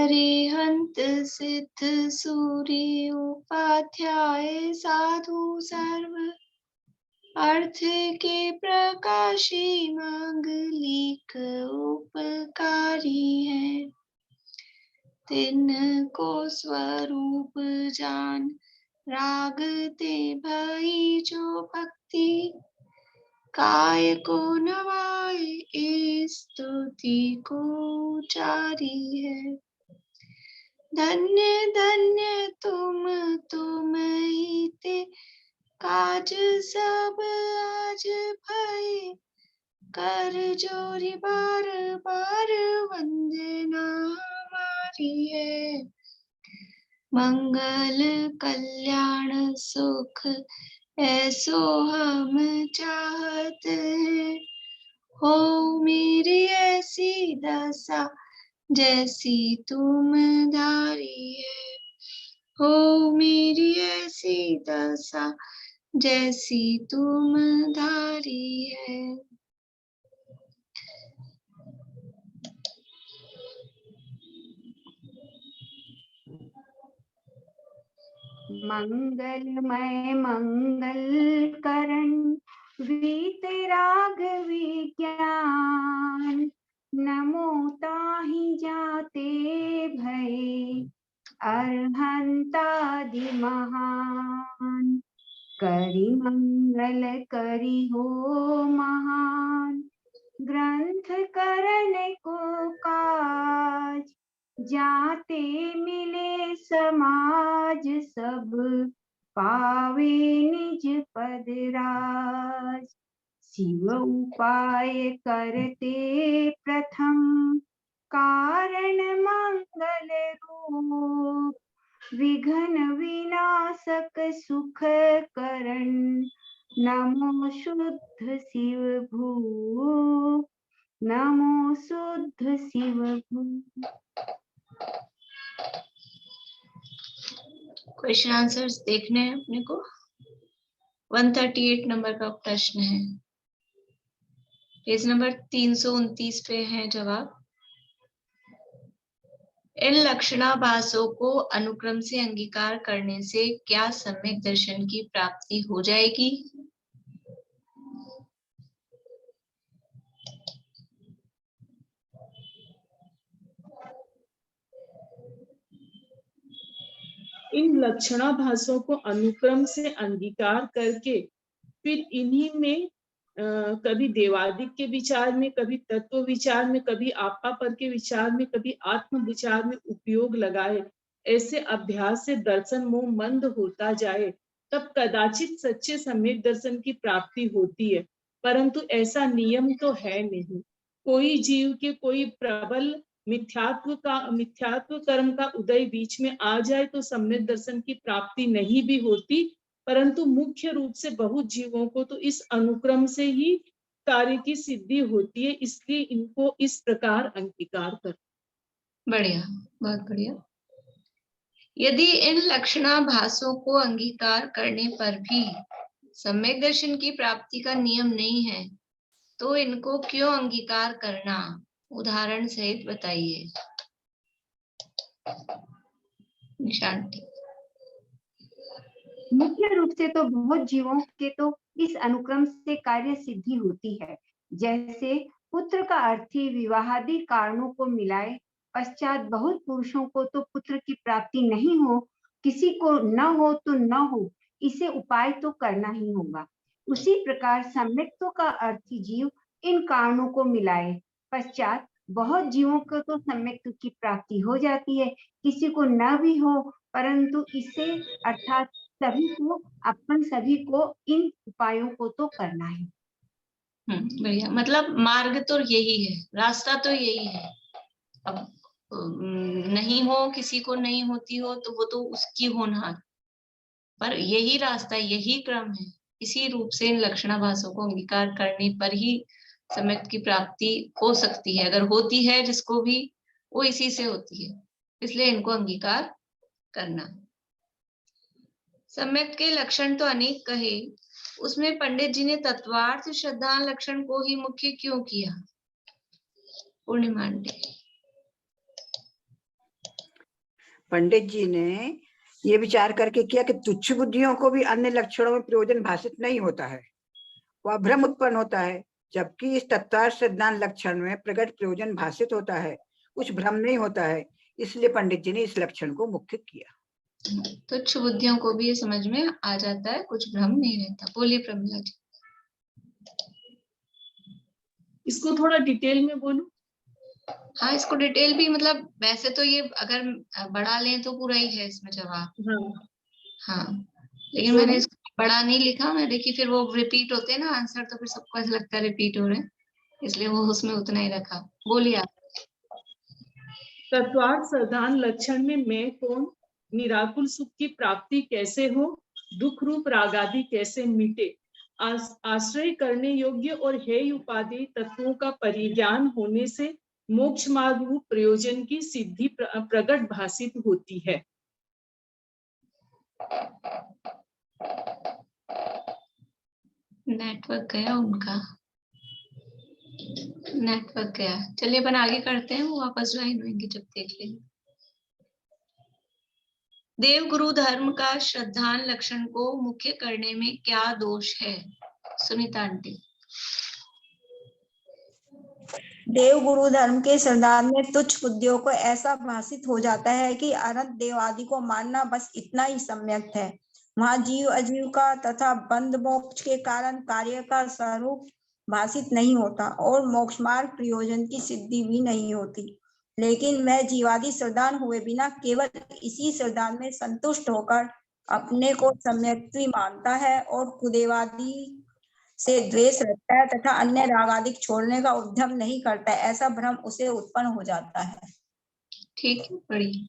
अरिहंत सिद्ध सूरी उपाध्याय साधु सर्व अर्थ के प्रकाशी मांगलिक उपकारी है। तिनको स्वरूप जान रागते भई जो भक्ति काय को नवाए स्तुति को जारी है। धन्य धन्य तुम ही ते काज सब आज भय कर जोरी बार बार वंदना हमारी है। मंगल कल्याण सुख ऐसो हम चाहत हैं, हो मेरी ऐसी दशा जैसी तुम धारी है। हो मेरी ऐसी दशा जैसी तुम धारी है। मंगलमय मंगल करण वीतराग विज्ञान नमो ताहि जाते भय अरहंतादि महान करि मंगल करि हो महान ग्रंथ करण को काज जाते मिले समाज सब पावे निज पद राज शिव उपाय करते प्रथम कारण मंगल रूप विघ्न विनाशक सुख करण नमो शुद्ध शिव भूप नमो शुद्ध शिव भूप। क्वेश्चन आंसर्स देखने हैं अपने को। 138 नंबर का प्रश्न है, पेज नंबर 329 पे है जवाब। इन लक्षणाभासों को अनुक्रम से अंगीकार करने से क्या सम्यक दर्शन की प्राप्ति हो जाएगी? इन लक्षणाभासों को अनुक्रम से अंगीकार करके फिर इन्हीं में कभी देवादिक के विचार में, कभी तत्व विचार में, कभी आपा पर के विचार में, कभी आत्म विचार में उपयोग लगाए, ऐसे अभ्यास से दर्शन मोह मंद होता जाए, तब कदाचित सच्चे सम्यक दर्शन की प्राप्ति होती है। परंतु ऐसा नियम तो है नहीं। कोई जीव के कोई प्रबल मिथ्यात्व कर्म का उदय बीच में आ जाए तो सम्यक दर्शन की प्राप्ति नहीं भी होती, परंतु मुख्य रूप से बहुत जीवों को तो इस अनुक्रम से ही कार्य की सिद्धि होती है, इसलिए इनको इस प्रकार अंगीकार कर। बढ़िया, बहुत बढ़िया। यदि इन लक्षणाभासों को अंगीकार करने पर भी सम्यक दर्शन की प्राप्ति का नियम नहीं है, तो इनको क्यों अंगीकार करना, उदाहरण सहित बताइए। निशांति। मुख्य रूप से तो बहुत जीवों के तो इस अनुक्रम से कार्य सिद्धि होती है। जैसे पुत्र का अर्थी विवाहादि कारणों को मिलाए पश्चात बहुत पुरुषों को तो पुत्र की प्राप्ति नहीं हो, किसी को न हो तो न हो, इसे उपाय तो करना ही होगा। उसी प्रकार सम्यक्त्व का अर्थी जीव इन कारणों को मिलाए पश्चात बहुत जीवों को तो सम्यक्त्व की प्राप्ति हो जाती है, किसी को न भी हो, परंतु इसे अर्थात सभी को, अपन सभी को इन उपायों को तो करना है। बढ़िया, मतलब मार्ग तो यही है, रास्ता तो यही है। अब नहीं हो, किसी को नहीं होती हो तो वो तो उसकी होनहार, पर यही रास्ता, यही क्रम है। इसी रूप से इन लक्षणाभासों को अंगीकार करने पर ही सम्यक की प्राप्ति हो सकती है। अगर होती है जिसको भी, वो इसी से होती है, इसलिए इनको अंगीकार करना। सम्यक के लक्षण तो अनेक कहे, उसमें पंडित जी ने तत्वार्थ श्रद्धा लक्षण को ही मुख्य क्यों किया? पूर्णिमांडे। पंडित जी ने ये विचार करके किया कि तुच्छ बुद्धियों को भी अन्य लक्षणों में प्रयोजन भाषित नहीं होता है, वह भ्रम उत्पन्न होता है, जबकि इस तत्वार्थ सिद्धांत लक्षण में प्रकट प्रयोजन भाषित होता है, कुछ भ्रम नहीं होता है। इसलिए पंडित जी ने इस लक्षण को मुख्य किया। तुच्छ बुद्धियों को भी ये समझ में आ जाता है, कुछ भ्रम नहीं रहता। बोलिए प्रमिला जी। इसको थोड़ा डिटेल में बोलूं। हाँ, इसको डिटेल भी, मतलब वैसे तो ये अगर बढ़ा लें तो पूरा ही है इसमें जवाब। हाँ, हाँ, लेकिन मैंने इसको बड़ा नहीं लिखा। मैं देखी फिर वो रिपीट होते हैं ना आंसर, तो फिर सबको ऐसा लगता है रिपीट हो रहे हैं, इसलिए वो उसमें उतना ही रखा। बोलिए आप। तत्वार्थ सिद्धांत लक्षण में मैं कौन, निराकुल सुख की प्राप्ति कैसे हो, दुख रूप राग आदि कैसे मिटे, आश्रय करने योग्य और हेय उपाधि तत्वों का परिज्ञान होने से मोक्ष मार्ग रूप प्रयोजन की सिद्धि प्रकट भाषित होती है। नेटवर्क गया उनका, नेटवर्क गया। चलिए अपन आगे करते हैं, वो वापस ज्वाइन होंगे जब देख लेंगे। देव गुरु धर्म का श्रद्धान लक्षण को मुख्य करने में क्या दोष है? सुनीता आंटी। देव गुरु धर्म के सिद्धांत में तुच्छ बुद्धियों को ऐसा भाषित हो जाता है कि अनंत देव आदि को मानना बस इतना ही सम्यक है। वहाँ जीव अजीव का तथा बंध मोक्ष के कारण कार्य का स्वरूप भाषित नहीं होता और मोक्ष मार्ग प्रयोजन की सिद्धि भी नहीं होती। लेकिन वह जीवादि सिद्धांत हुए बिना केवल इसी सिद्धांत में संतुष्ट होकर अपने को सम्यक्त्व मानता है और कुदेवादि से द्वेष रखता है तथा अन्य राग आदि छोड़ने का उद्यम नहीं करता है। ऐसा भ्रम उसे उत्पन्न हो जाता है। ठीक है, बढ़िया।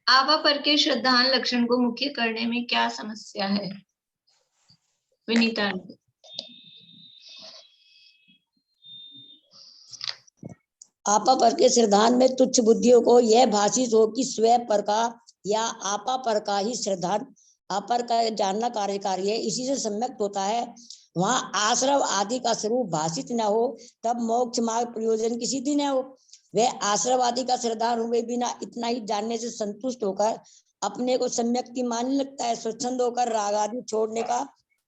आवा पर के श्रद्धान लक्षण को मुख्य करने में क्या समस्या है? विनीता आंटी। आपा पर के श्रद्धान में तुच्छ बुद्धियों को यह भाषित हो कि स्वयं पर का या आपा पर का ही श्रद्धान अपर का जानना कार्यकारी है, इसी से सम्यक्त होता है। वहाँ आश्रव आदि का स्वरूप भाषित न हो तब मोक्ष मार्ग प्रयोजन की सिद्धि न हो। वह आश्रव आदि का श्रद्धान हुए बिना इतना ही जानने से संतुष्ट होकर अपने को सम्यक्ति मानने लगता है, स्वच्छंद होकर राग आदि छोड़ने का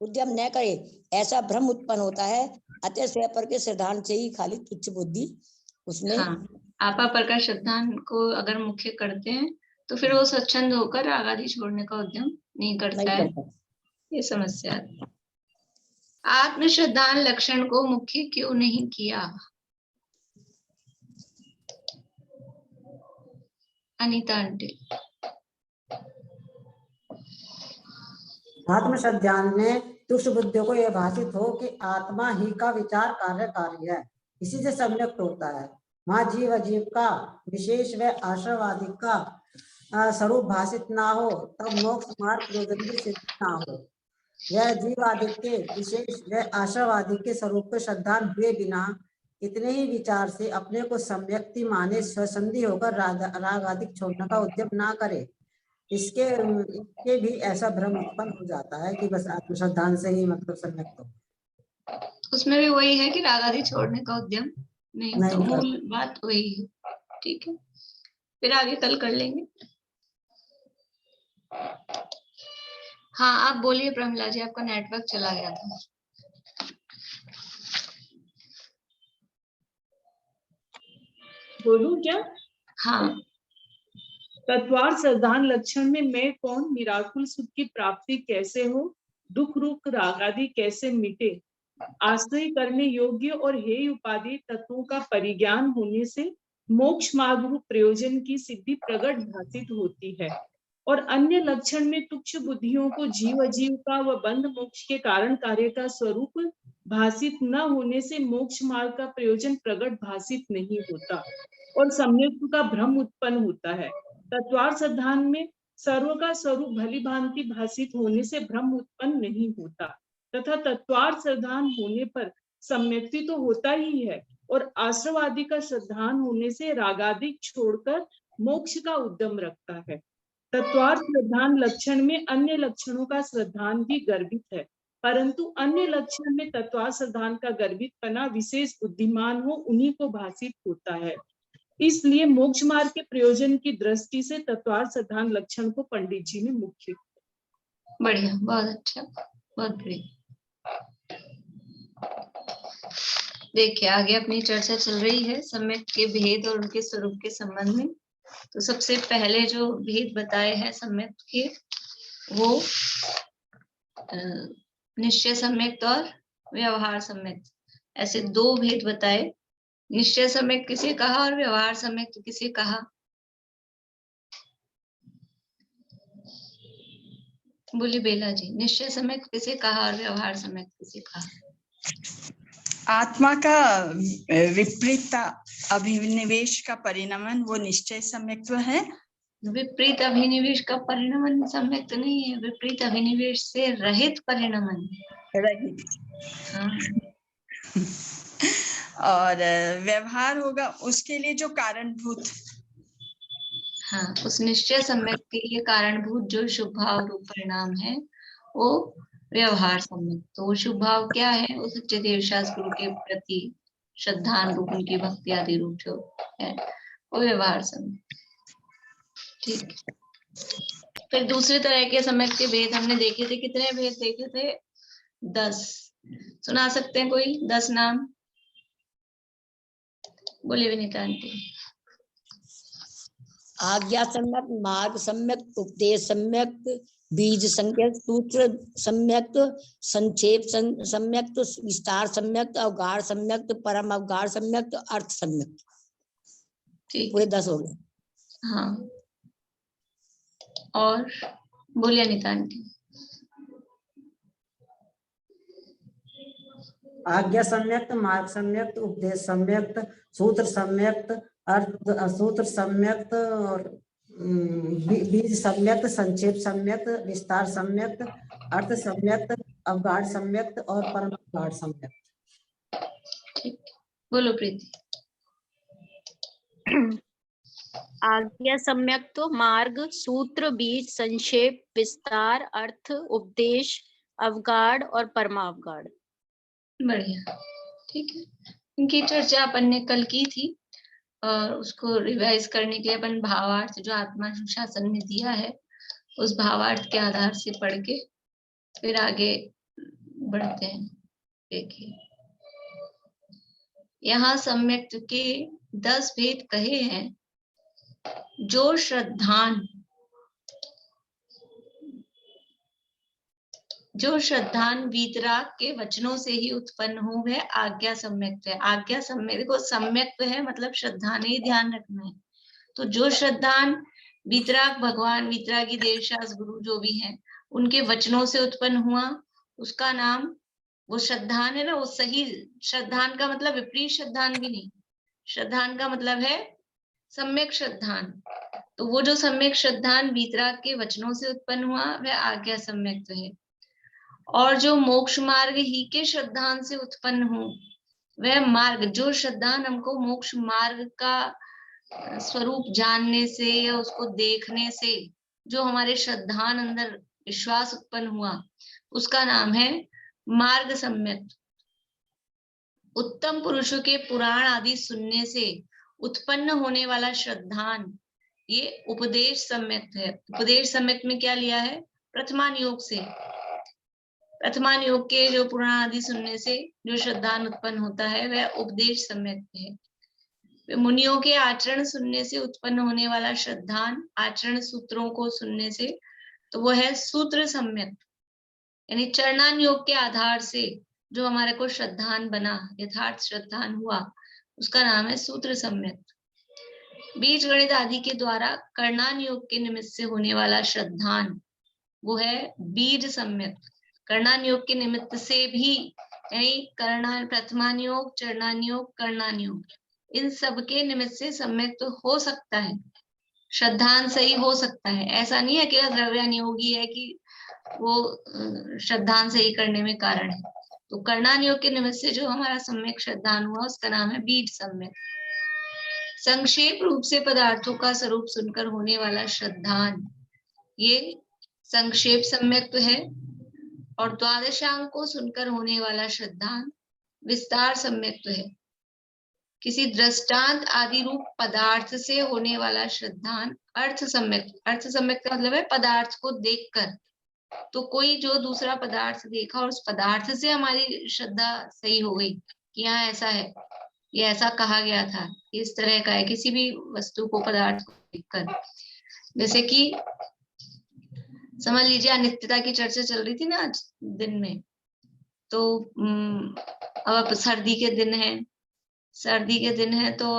उद्यम न करे, ऐसा भ्रम उत्पन्न होता है। अतः स्वयं पर के श्रद्धान से ही खाली तुच्छ बुद्धि उसमें। हाँ, आपा पर का श्रद्धान को अगर मुख्य करते हैं तो फिर वो स्वच्छंद होकर राग आदि छोड़ने का उद्यम नहीं करता है। ये समस्या है। आत्म श्रद्धान लक्षण को मुख्य क्यों नहीं किया? अनीता आंटी। आत्म श्रद्धान में तुच्छ बुद्धियों को यह भाषित हो कि आत्मा ही का विचार कार्यकारी है, इसी से सम्यक्त होता है। वहाँ जीव अजीव का विशेष व आश्रवादी का स्वरूप भाषित ना हो तब मोक्ष मार्ग प्रयोजन की सिद्धि ना हो। यह जीव आदि के विशेष व आश्रवादी के स्वरूप को श्रद्धान हुए बिना इतने ही विचार से अपने को सम्यक्ति माने स्वसंधि होकर राग आदि छोड़ने का उद्यम ना करे, इसके भी ऐसा भ्रम उत्पन्न हो जाता है कि बस आत्मश्रद्धान से ही मतलब सम्यक्त हो। उसमें भी वही है कि राग आदि छोड़ने का उद्यम नहीं, तो मूल बात वही है। ठीक है, फिर आगे कल कर लेंगे। हाँ, आप बोलिए प्रमिला जी, आपका नेटवर्क चला गया था। बोलूं क्या? हाँ। तत्वार्थ सिद्धांत लक्षण में मैं कौन, निराकुल सुख की प्राप्ति कैसे हो, दुख रूप राग आदि कैसे मिटे, आश्रय करने योग्य और हेय उपाधि तत्वों का परिज्ञान होने से मोक्ष मार्ग रूप प्रयोजन की सिद्धि प्रकट भाषित होती है। और अन्य लक्षण में तुच्छ बुद्धियों को जीव अजीव का व बंध मोक्ष के कारण कार्य का स्वरूप भाषित न होने से मोक्ष मार्ग का प्रयोजन प्रकट भाषित नहीं होता और सम्यक्त्व का भ्रम उत्पन्न होता है। तत्वार्थ सिद्धांत में सर्व का स्वरूप भली भांति भाषित होने से भ्रम उत्पन्न नहीं होता तथा तत्वार्थ सिद्धांत होने पर सम्यक्ति तो होता ही है और आश्रव आदि का श्रद्धान होने से रागादि छोड़कर मोक्ष का उद्यम रखता है। तत्वार्थ श्रद्धान लक्षण में अन्य लक्षणों का श्रद्धान भी गर्भित है, परंतु अन्य लक्षण में तत्वार्थ श्रद्धान का गर्भितपना विशेष बुद्धिमान हो उन्हीं को भाषित होता है। इसलिए मोक्ष मार्ग के प्रयोजन की दृष्टि से तत्वार्थ सिद्धांत लक्षण को पंडित जी ने मुख्य। बढ़िया, बहुत अच्छा, बहुत बढ़िया। देखिए आगे अपनी चर्चा चल रही है सम्यक के भेद और उनके स्वरूप के संबंध में। तो सबसे पहले जो भेद बताए हैं सम्यक के, वो निश्चय सम्यक और व्यवहार सम्यक, ऐसे दो भेद बताए। निश्चय सम्यक किसे कहा और व्यवहार सम्यक किसे कहा? बोली बेला जी, निश्चय सम्यक किसे कहा और व्यवहार सम्यक किसे कहा? आत्मा का विपरीत अभिनिवेश का परिणमन वो निश्चय सम्यक्त्व है। विपरीत अभिनिवेश का परिणमन सम्यक्त नहीं है, विपरीत अभिनिवेश से रहित परिणमन। रहित। हाँ। और व्यवहार होगा उसके लिए जो कारणभूत। हाँ, उस निश्चय सम्यक के लिए कारणभूत जो शुभ भाव रूप परिणाम है वो व्यवहार सम्यक। तो वो शुभ भाव क्या है? वो सच्चे देव शास्त्र गुरु के प्रति श्रद्धान रूप, उनकी भक्ति आदि रूप जो है वो व्यवहार सम्यक। ठीक। फिर दूसरे तरह के सम्यक के भेद हमने देखे थे। कितने भेद देखे थे? 10। सुना सकते हैं कोई 10 नाम? बोले विनीता आंटी। आज्ञा सम्यक, मार्ग सम्यक, उपदेश सम्यक, बीज सम्यक, सूत्र सम्यक, संक्षेप सम्यक, विस्तार सम्यक, अवगाढ़ सम्यक, परम अवगाढ़ सम्यक, अर्थ सम्यक। ठीक, पूरे 10 हो गए। हाँ। और बोलिए अनिता आंटी। आज्ञा सम्यक्त, मार्ग सम्यक्त, उपदेश सम्यक्त, सूत्र सम्यक्त, अर्थ सूत्र सम्यक्त, और बीज सम्यक्त, संक्षेप सम्यक्त, विस्तार सम्यक्त, अर्थ सम्यक्त, अवगाढ़ सम्यक्त और परम अवगाढ़ सम्यक्त। ठीक, बोलो प्रीति। आज्ञा सम्यक तो मार्ग, सूत्र, बीज, संक्षेप, विस्तार, अर्थ, उपदेश, अवगाढ़ और परमावगाढ़। बढ़िया, ठीक है। इनकी चर्चा अपन ने कल की थी और उसको रिवाइज करने के लिए अपन भावार्थ जो आत्मा शासन में दिया है उस भावार्थ के आधार से पढ़ के फिर आगे बढ़ते हैं। देखिए यहाँ सम्यक के 10 भेद कहे हैं। जो श्रद्धान वीतराग के वचनों से ही उत्पन्न हो वह आज्ञा सम्यक्त है। आज्ञा सम्यक, देखो सम्यक्त है मतलब श्रद्धा ने ही ध्यान रखना है। तो जो श्रद्धान वीतराग भगवान, वीतरागी देव शास्त्र गुरु जो भी हैं उनके वचनों से उत्पन्न हुआ, उसका नाम वो श्रद्धान है ना। वो सही श्रद्धान का मतलब विपरीत श्रद्धान भी नहीं, श्रद्धान का मतलब है सम्यक श्रद्धान। तो वो जो सम्यक श्रद्धान वीतराग के वचनों से उत्पन्न हुआ वह आज्ञा सम्यक्त है। और जो मोक्ष मार्ग ही के श्रद्धान से उत्पन्न हो वह मार्ग, जो श्रद्धान हमको मोक्ष मार्ग का स्वरूप जानने से या उसको देखने से जो हमारे श्रद्धान अंदर विश्वास उत्पन्न हुआ उसका नाम है मार्ग सम्यक। उत्तम पुरुषों के पुराण आदि सुनने से उत्पन्न होने वाला श्रद्धान ये उपदेश सम्यक है। उपदेश सम्यक में क्या लिया है? प्रथमान योग से। प्रथमान योग के जो पुराण आदि सुनने से जो श्रद्धान उत्पन्न होता है वह उपदेश सम्यक है। मुनियों के आचरण सुनने से उत्पन्न होने वाला श्रद्धान आचरण सूत्रों को सुनने से तो वो है सूत्र सम्यक। यानी चरणान योग के आधार से जो हमारे को श्रद्धान बना, यथार्थ श्रद्धान हुआ, उसका नाम है सूत्र सम्यक। बीज गणित आदि के द्वारा कर्णान योग के निमित्त से होने वाला श्रद्धान वो है बीज सम्यक। कर्णान योग के निमित्त से भी यानी कर्णान, प्रथमान योग, चरणान योग, कर्णान योग, इन सब के निमित्त से सम्यक तो हो सकता है, श्रद्धान सही हो सकता है। ऐसा नहीं है कि द्रव्यान योगी है कि वो श्रद्धान सही करने में कारण है। तो कर्णान योग के निमित्त से जो हमारा सम्यक श्रद्धान हुआ उसका नाम है बीज सम्यक। संक्षेप रूप से पदार्थों का स्वरूप सुनकर होने वाला श्रद्धान ये संक्षेप सम्यक है। और द्वादशांग को सुनकर होने वाला श्रद्धान विस्तार सम्यक है। किसी दृष्टांत आदि रूप पदार्थ से होने वाला श्रद्धान अर्थ सम्यक का मतलब है पदार्थ को देखकर। तो कोई जो दूसरा पदार्थ देखा और उस पदार्थ से हमारी श्रद्धा सही हो गई कि यहाँ ऐसा है, ये ऐसा कहा गया था, इस तरह का है, किसी भी वस्तु को पदार्थ को देखकर। जैसे कि समझ लीजिए अनित्यता की चर्चा चल रही थी ना आज दिन में, तो अब सर्दी के दिन है तो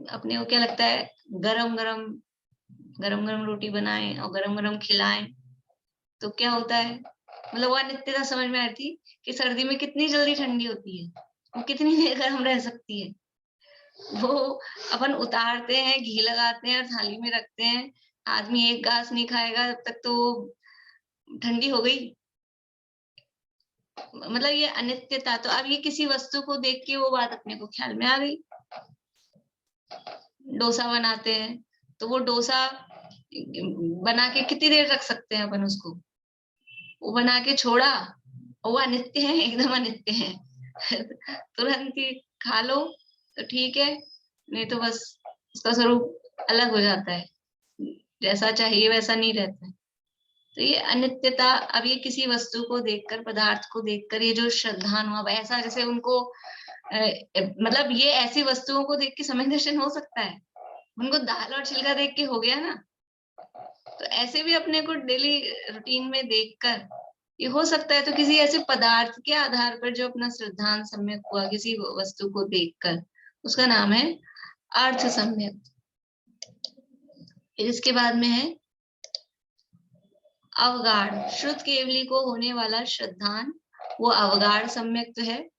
अपने को क्या लगता है, गरम गरम रोटी बनाएं और गरम गरम खिलाएं, तो क्या होता है, मतलब वो अनित्यता समझ में आती कि सर्दी में कितनी जल्दी ठंडी होती है, वो कितनी देर गर्म रह सकती है। वो अपन उतारते हैं, घी लगाते हैं और थाली में रखते हैं, आदमी एक घास नहीं खाएगा तब तक तो ठंडी हो गई। मतलब ये अनित्यता। तो अब ये किसी वस्तु को देख के वो बात अपने को ख्याल में आ गई। डोसा बनाते हैं तो वो डोसा बना के कितनी देर रख सकते हैं अपन उसको, वो बना के छोड़ा और वो अनित्य है, एकदम अनित्य है। तुरंत ही खा लो तो ठीक है, नहीं तो बस उसका स्वरूप अलग हो जाता है, जैसा चाहिए वैसा नहीं रहता है। तो ये अनित्यता। अब ये किसी वस्तु को देखकर, पदार्थ को देखकर ये जो श्रद्धान हुआ वैसा, जैसे उनको मतलब ये ऐसी वस्तुओं को देख के समय दर्शन हो सकता है, उनको दाल और छिलका देख के हो गया ना, तो ऐसे भी अपने को डेली रूटीन में देखकर ये हो सकता है। तो किसी ऐसे पदार्थ के आधार पर जो अपना श्रद्धान सम्यक हुआ किसी वस्तु को देखकर, उसका नाम है अर्थ सम्यक। इसके बाद में है अवगाढ़। श्रुत केवली को होने वाला श्रद्धान वो अवगाढ़ सम्यक है,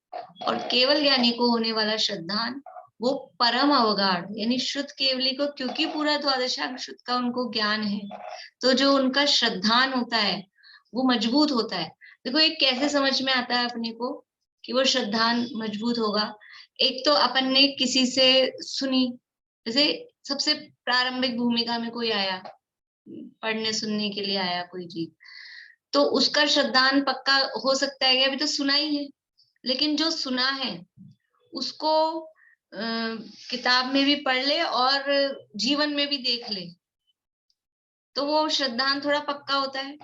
और केवल ज्ञानी को होने वाला श्रद्धान वो परम अवगाढ़। यानी श्रुत केवली को क्योंकि पूरा द्वादशांग श्रुत का उनको ज्ञान है, तो जो उनका श्रद्धान होता है वो मजबूत होता है। देखो ये कैसे समझ में आता है अपने को कि वो श्रद्धान मजबूत होगा। एक तो अपन ने किसी से सुनी, जैसे सबसे प्रारंभिक भूमिका में कोई आया, पढ़ने सुनने के लिए आया कोई चीज, तो उसका श्रद्धान पक्का हो सकता है कि अभी तो सुना ही है, लेकिन जो सुना है उसको किताब में भी पढ़ ले और जीवन में भी देख ले, तो वो श्रद्धान थोड़ा पक्का होता है।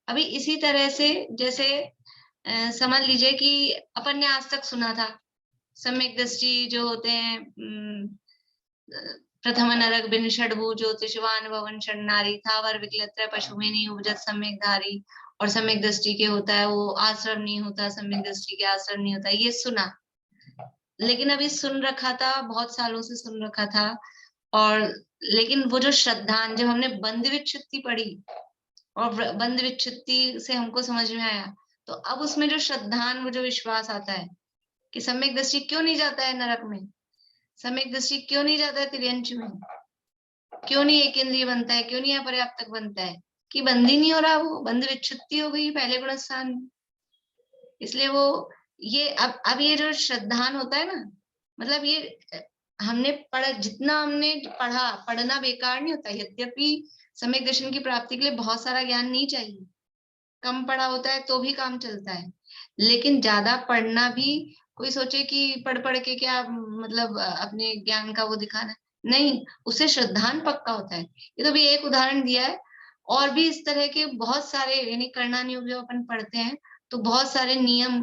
अभी इसी तरह से जैसे समझ लीजिए कि अपन ने आज तक सुना था सम्यक दृष्टि जो होते हैं, प्रथम नरक बिन षडभु ज्योतिषवान भवन षण्णारी थावर विकलत्र पशु में नहीं उपजत सम्यक धारी, और सम्यक दृष्टि के होता है वो आश्रम नहीं होता, सम्यक दृष्टि के आश्रम नहीं होता, ये सुना। लेकिन अभी सुन रखा था, बहुत सालों से सुन रखा था, और लेकिन वो जो श्रद्धान, जब हमने बंध विच्छित्ति पढ़ी और बंध विच्छित्ति से हमको समझ में आया, तो अब उसमें जो श्रद्धान, वो जो विश्वास आता है कि सम्यक दृष्टि क्यों नहीं जाता है नरक में, सम्यक दृष्टि क्यों नहीं जाता है तिर्यंच में, क्यों नहीं एक इंद्रिय बनता है, क्यों नहीं अपर्याप्तक बनता है, कि बंद ही नहीं हो रहा, वो बंध विच्छित्ति हो गई पहले गुण स्थान में। इसलिए वो ये अब ये जो श्रद्धान होता है ना, मतलब ये हमने पढ़ा, जितना हमने पढ़ना बेकार नहीं होता। यद्यपि सम्यक दर्शन की प्राप्ति के लिए बहुत सारा ज्ञान नहीं चाहिए, कम पढ़ा होता है तो भी काम चलता है, लेकिन ज्यादा पढ़ना भी, कोई सोचे कि पढ़ के क्या मतलब अपने ज्ञान का वो दिखाना, नहीं, उससे श्रद्धान पक्का होता है। ये तो भी एक उदाहरण दिया है, और भी इस तरह के बहुत सारे, यानी करणान योग जब अपन पढ़ते हैं तो बहुत सारे नियम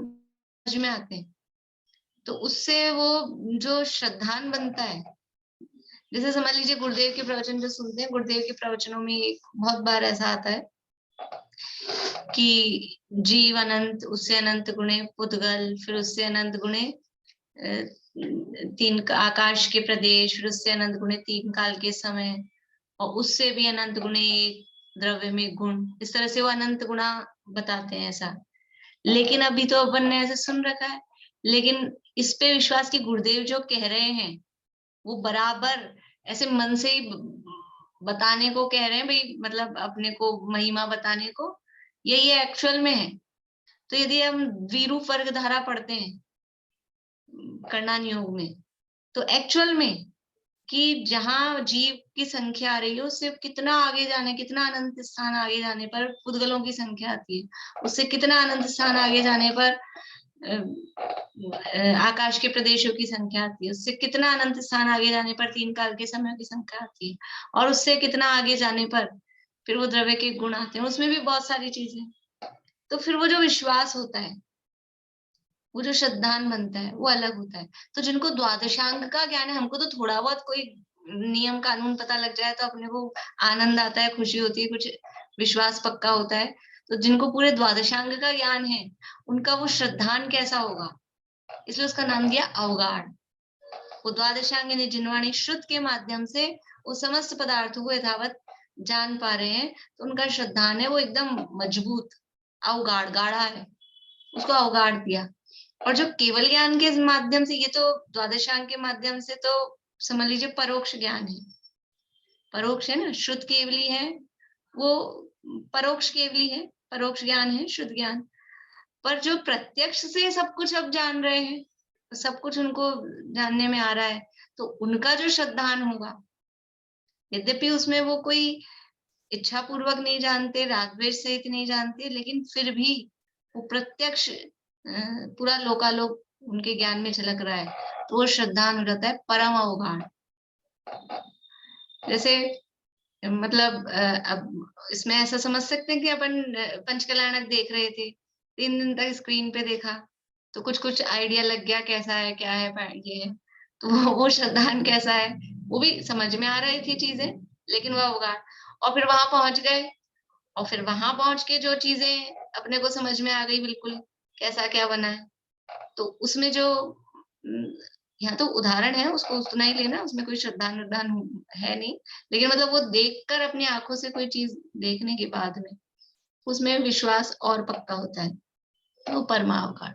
समझ में आते हैं, तो उससे वो जो श्रद्धान बनता है। जैसे समझ लीजिए गुरुदेव के प्रवचन जो सुनते हैं, गुरुदेव के प्रवचनों में बहुत बार ऐसा आता है कि जीव अनंत, उससे अनंत गुणे पुद्गल, फिर उससे अनंत गुणे तीन आकाश के प्रदेश, फिर उससे अनंत गुणे तीन काल के समय, और उससे भी अनंत गुणे एक द्रव्य में गुण। इस तरह से वो अनंत गुणा बताते हैं ऐसा। लेकिन अभी तो अपन ने ऐसे सुन रखा है, लेकिन इस पे विश्वास की गुरुदेव जो कह रहे हैं वो बराबर ऐसे मन से ही बताने को कह रहे हैं भाई, मतलब अपने को महिमा बताने को, यही एक्चुअल में है। तो यदि हम द्विरूप वर्ग धारा पढ़ते हैं करणान योग में, तो एक्चुअल में कि जहां जीव की संख्या आ रही है उससे कितना आगे जाने, कितना अनंत स्थान आगे जाने पर पुद्गलों की संख्या आती है, उससे कितना अनंत स्थान आगे जाने पर आकाश के प्रदेशों की संख्या आती है, उससे कितना अनंत स्थान आगे जाने पर 3 काल के समय की संख्या आती है, और उससे कितना आगे जाने पर फिर वो द्रव्य के गुण आते हैं, उसमें भी बहुत सारी चीजें। तो फिर वो जो विश्वास होता है, वो जो श्रद्धान बनता है, वो अलग होता है। तो जिनको द्वादशांग का ज्ञान है, हमको तो थोड़ा बहुत कोई नियम कानून पता लग जाए तो अपने को आनंद आता है, खुशी होती है, कुछ विश्वास पक्का होता है। तो जिनको पूरे द्वादशांग का ज्ञान है, उनका वो श्रद्धान कैसा होगा, इसलिए उसका नाम दिया अवगाढ़। वो द्वादशांगिनी जिनवाणी श्रुत के माध्यम से वो समस्त पदार्थों को यथावत जान पा रहे हैं, तो उनका श्रद्धान है वो एकदम मजबूत, अवगाढ़, गाढ़ा है, उसको अवगाढ़ दिया। और जो केवल ज्ञान के माध्यम से, ये तो द्वादशांग के माध्यम से तो समझ लीजिए परोक्ष ज्ञान है, परोक्ष है ना, शुद्ध केवली है, वो परोक्ष केवली है, परोक्ष ज्ञान है, शुद्ध ज्ञान। पर जो प्रत्यक्ष से सब कुछ अब जान रहे हैं, सब कुछ उनको जानने में आ रहा है, तो उनका जो श्रद्धान होगा, यद्यपि उसमें वो कोई इच्छा पूर्वक नहीं जानते, राग द्वेष सहित नहीं जानते, लेकिन फिर भी वो प्रत्यक्ष पूरा लोकालोक उनके ज्ञान में झलक रहा है, तो वो श्रद्धान हो जाता है परम अवगाढ़। जैसे मतलब अब इसमें ऐसा समझ सकते हैं कि अपन पंचकल्याणक देख रहे थे, 3 दिन तक स्क्रीन पे देखा, तो कुछ कुछ आइडिया लग गया कैसा है, क्या है, ये है, तो वो श्रद्धान कैसा है, वो भी समझ में आ रही थी चीजें, लेकिन वो अवगाढ़। और फिर वहां पहुंच गए, और फिर वहां पहुंच के जो चीजें अपने को समझ में आ गई बिल्कुल कैसा क्या बना है, तो उसमें जो यहाँ तो उदाहरण है, उसको उतना ही लेना, उसमें कोई श्रद्धान है नहीं, लेकिन मतलब वो देखकर अपनी आंखों से कोई चीज देखने के बाद में उसमें विश्वास और पक्का होता है, वो परमावगाढ़।